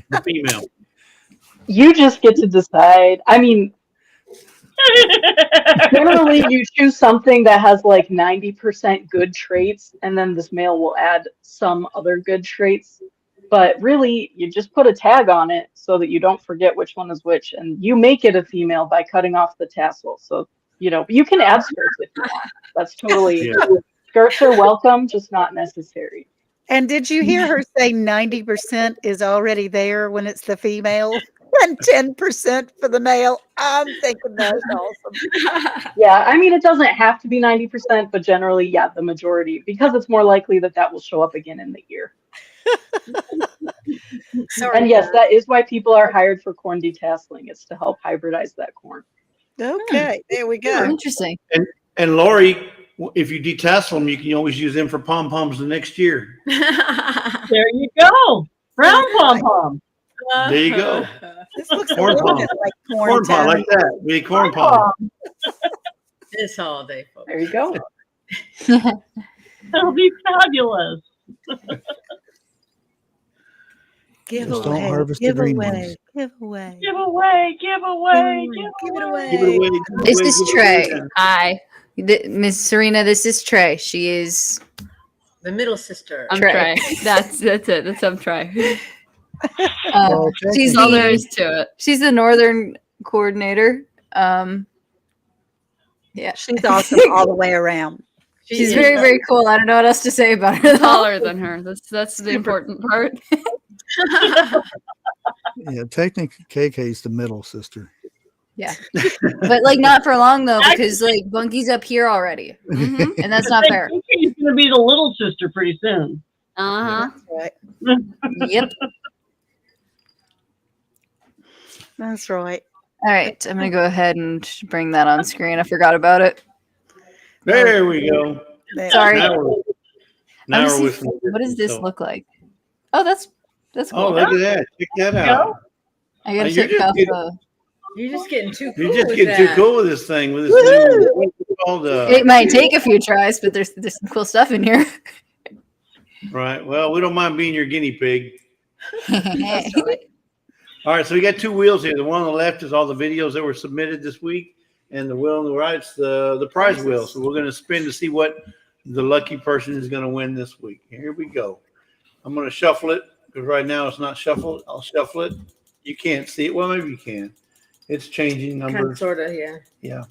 the female? You just get to decide. I mean, generally you choose something that has like 90% good traits, and then this male will add some other good traits. But really, you just put a tag on it so that you don't forget which one is which, and you make it a female by cutting off the tassel. So, you can add skirts if you want. That's totally... Yeah. Skirts are welcome, just not necessary. And did you hear her say 90% is already there when it's the female and 10% for the male? I'm thinking that's awesome. Yeah, I mean, it doesn't have to be 90%, but generally, yeah, the majority, because it's more likely that will show up again in the year. And yes, that is why people are hired for corn detasseling. It's to help hybridize that corn. Okay, there we go. Interesting. And Lorrie, if you detassel them, you can always use them for pom-poms the next year. There you go. Brown pom-pom. There you go. This looks Corn a little pom. bit like Corn pom, like that. Be corn pom. This holiday, folks. There you go. That'll be fabulous. Give Just away, don't harvest the give green away, ones. give away, Give away, give away, give it away. Give it away. This is Trie. Hi. Miss Serena, this is Trie. She is The middle sister. I'm Trie. Trie. That's it. That's I'm Trie. she's All there is to it. She's the northern coordinator. Yeah, She's awesome all the way around. she's very, very cool. I don't know what else to say about her. though. Taller than her. That's the important part. Yeah, technically KK's the middle sister. Yeah, but like not for long though, because like Bunky's up here already, and that's not fair. She's going to be the little sister pretty soon. Uh-huh. Right. Yep. That's right. All right, I'm gonna go ahead and bring that on screen. I forgot about it. There we go. Sorry. Now we're with What does this look like? Oh, that's cool. Oh, look at that. Check that out. I gotta You're take just off getting- the. You're just getting too cool. You're just with getting that. too cool with this thing. With this new, what's it called? It might take a few tries, but there's some cool stuff in here. Right. Well, we don't mind being your guinea pig. That's All right. So we got two wheels here. The one on the left is all the videos that were submitted this week. and the wheel on the right's the prize wheel. So we're going to spin to see what the lucky person is going to win this week. Here we go. I'm going to shuffle it because right now it's not shuffled. I'll shuffle it. You can't see it. Well, maybe you can. It's changing numbers. Kind of, sort of, yeah. Yeah.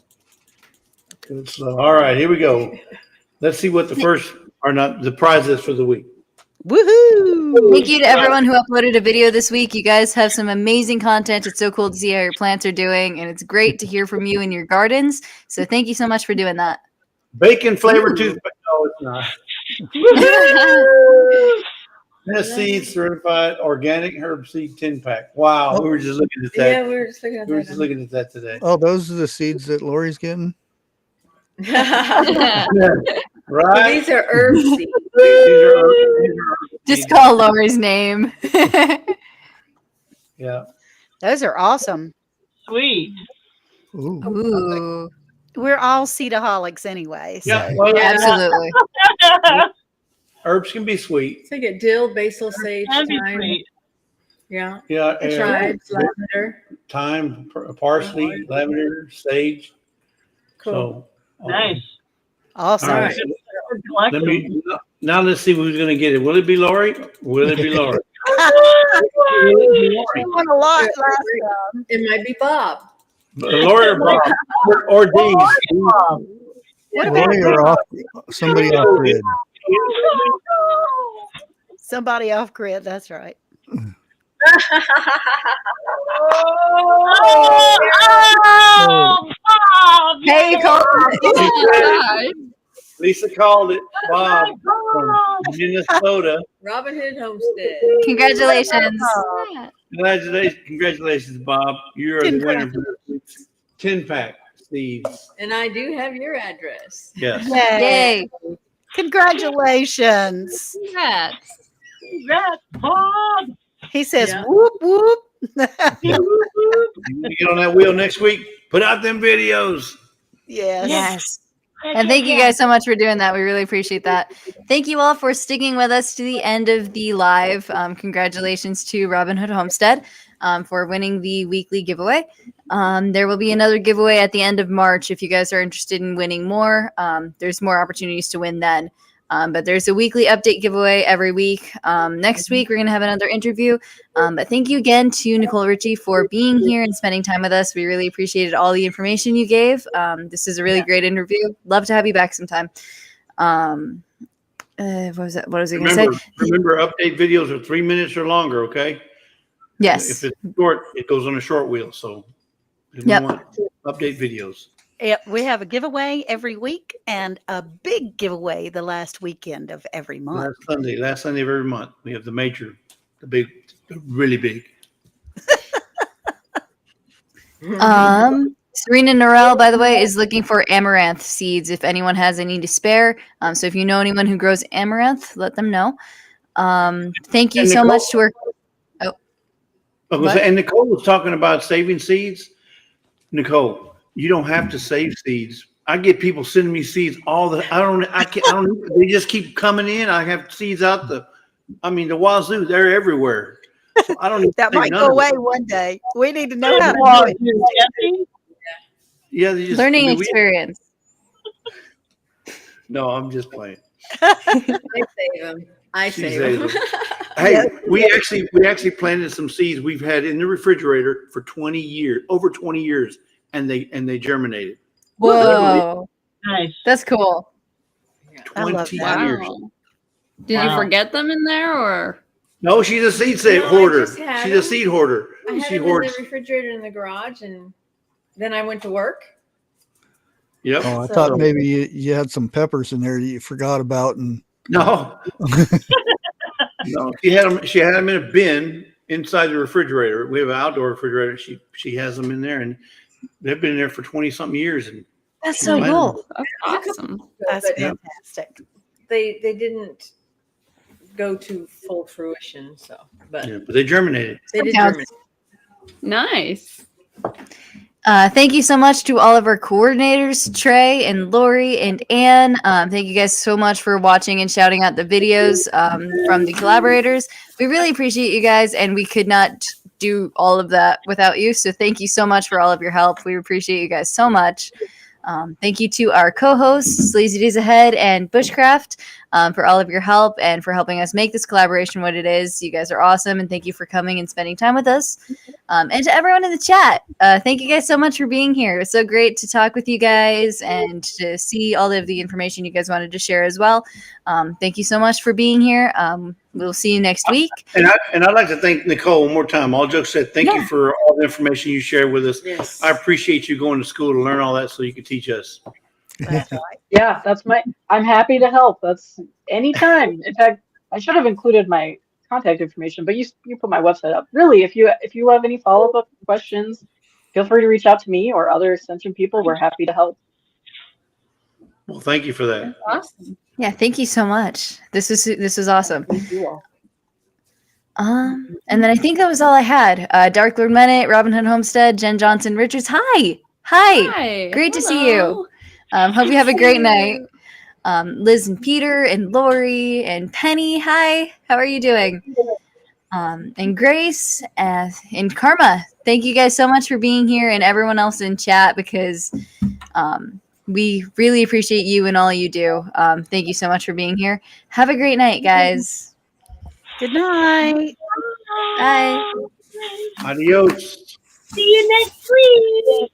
Good slow. All right, here we go. Let's see what the first or not the prize is for the week. Woohoo! Thank you to everyone who uploaded a video this week. You guys have some amazing content. It's so cool to see how your plants are doing, and it's great to hear from you in your gardens. So thank you so much for doing that. Bacon flavored toothpaste. No, it's not. Seed certified organic herb seed 10-pack. Wow, we were just looking at that. Yeah, we were just looking at We were that. just looking at that today. Oh, those are the seeds that Lori's getting. Right? These are herb seeds. These are herb Just seeds. call Lori's name. Yeah. Those are awesome. Sweet. Ooh. Ooh, We're all seedaholics anyway. So. Yeah. Well, absolutely. herbs can be sweet. So you get dill, basil, sage, That'd be thyme. sweet. Yeah. Yeah. Chives, lavender. Thyme, parsley, lavender, sage. Cool. So Nice. Awesome. All right. Good Let collection. me now. Let's see who's going to get it. Will it be Lori? Will it be Lori? We won a lot last time. It might be Bob. Lori or Bob or Dean? What about Lori or off, somebody off grid. somebody off grid? That's right. Oh, Bob! Hey, you called Oh, Lisa called it. Bob from Bob! Minnesota. Robin Hood Homestead. Congratulations. Congratulations, Bob. You're the winner for this week's 10-pack seeds. And I do have your address. Yes. Yay. Congratulations. Congrats. Congrats, Bob! He says, Yeah. whoop, whoop. You get on that wheel next week. Put out them videos. Yes. Yes. And thank you guys so much for doing that. We really appreciate that. Thank you all for sticking with us to the end of the live. Congratulations to Robin Hood Homestead for winning the weekly giveaway. There will be another giveaway at the end of March if you guys are interested in winning more. There's more opportunities to win then. But there's a weekly update giveaway every week. Next week, we're going to have another interview. But thank you again to Nicolle Ritchie for being here and spending time with us. We really appreciated all the information you gave. This is a really great interview. Love to have you back sometime. What was I going to say? Remember, update videos are 3 minutes or longer, okay? Yes. If it's short, it goes on a short wheel. So if you Yep. want update videos. Yep, we have a giveaway every week and a big giveaway the last weekend of every month. Last Sunday of every month, we have the really big. Serena Norell, by the way, is looking for amaranth seeds if anyone has any to spare. So if you know anyone who grows amaranth, let them know. Thank you And so Nicolle- much to our. And Nicolle was talking about saving seeds. Nicolle, you don't have to save seeds. I get people sending me seeds I don't, they just keep coming in. I have seeds out the wazoo, they're everywhere. So I don't need to That save might none go of away it. one day. We need to know how to do it. Yeah, they just, Learning experience. No, I'm just playing. I save them. I She save saves them. Hey, we actually planted some seeds we've had in the refrigerator for 20 years, over 20 years, and they germinated. Whoa. Nice. That's cool. I love 20 that. years. Wow. Did you Wow. forget them in there or? No, she's a seed No, I hoarder. just had She's a them. seed hoarder. I had She them in hoards. the refrigerator in the garage, and then I went to work. Yep. Oh, I So- thought maybe you had some peppers in there that you forgot about. And No. No. She had them in a bin inside the refrigerator. We have an outdoor refrigerator. She has them in there, and they've been in there for 20 something years. And That's so cool. That's awesome. That's But fantastic. they didn't go to full fruition. So, but yeah, but they germinated. they did Counts. germinate. Nice. Thank you so much to all of our coordinators, Trie and Lorrie and Anne. Thank you guys so much for watching and shouting out the videos from the collaborators. We really appreciate you guys, and we could not do all of that without you. So thank you so much for all of your help. We appreciate you guys so much. Thank you to our co-hosts, Lazy Days Ahead and Bushcraft, for all of your help and for helping us make this collaboration what it is. You guys are awesome, and thank you for coming and spending time with us. And to everyone in the chat, thank you guys so much for being here. It was so great to talk with you guys and to see all of the information you guys wanted to share as well. Thank you so much for being here. We'll see you next week. And I'd like to thank Nicole one more time. All jokes said, thank you for all the information you shared with us. Yes. I appreciate you going to school to learn all that so you can teach us. That's right. Yeah, I'm happy to help. That's anytime. In fact, I should have included my contact information, but you put my website up. Really, if you have any follow-up questions, feel free to reach out to me or other extension people. We're happy to help. Well, thank you for that. Awesome. Yeah, thank you so much. This was awesome. Thank you all. And then I think that was all I had. Dark Lord Menet, Robin Hood Homestead, Jen Johnson Richards. Hi. Hi. Great to see you. Hope you have a great night. Liz and Peter and Lorrie and Penny. Hi. How are you doing? And Grace and Karma. Thank you guys so much for being here, and everyone else in chat, because we really appreciate you and all you do. Thank you so much for being here. Have a great night, guys. Good night. Bye. Adios. See you next week.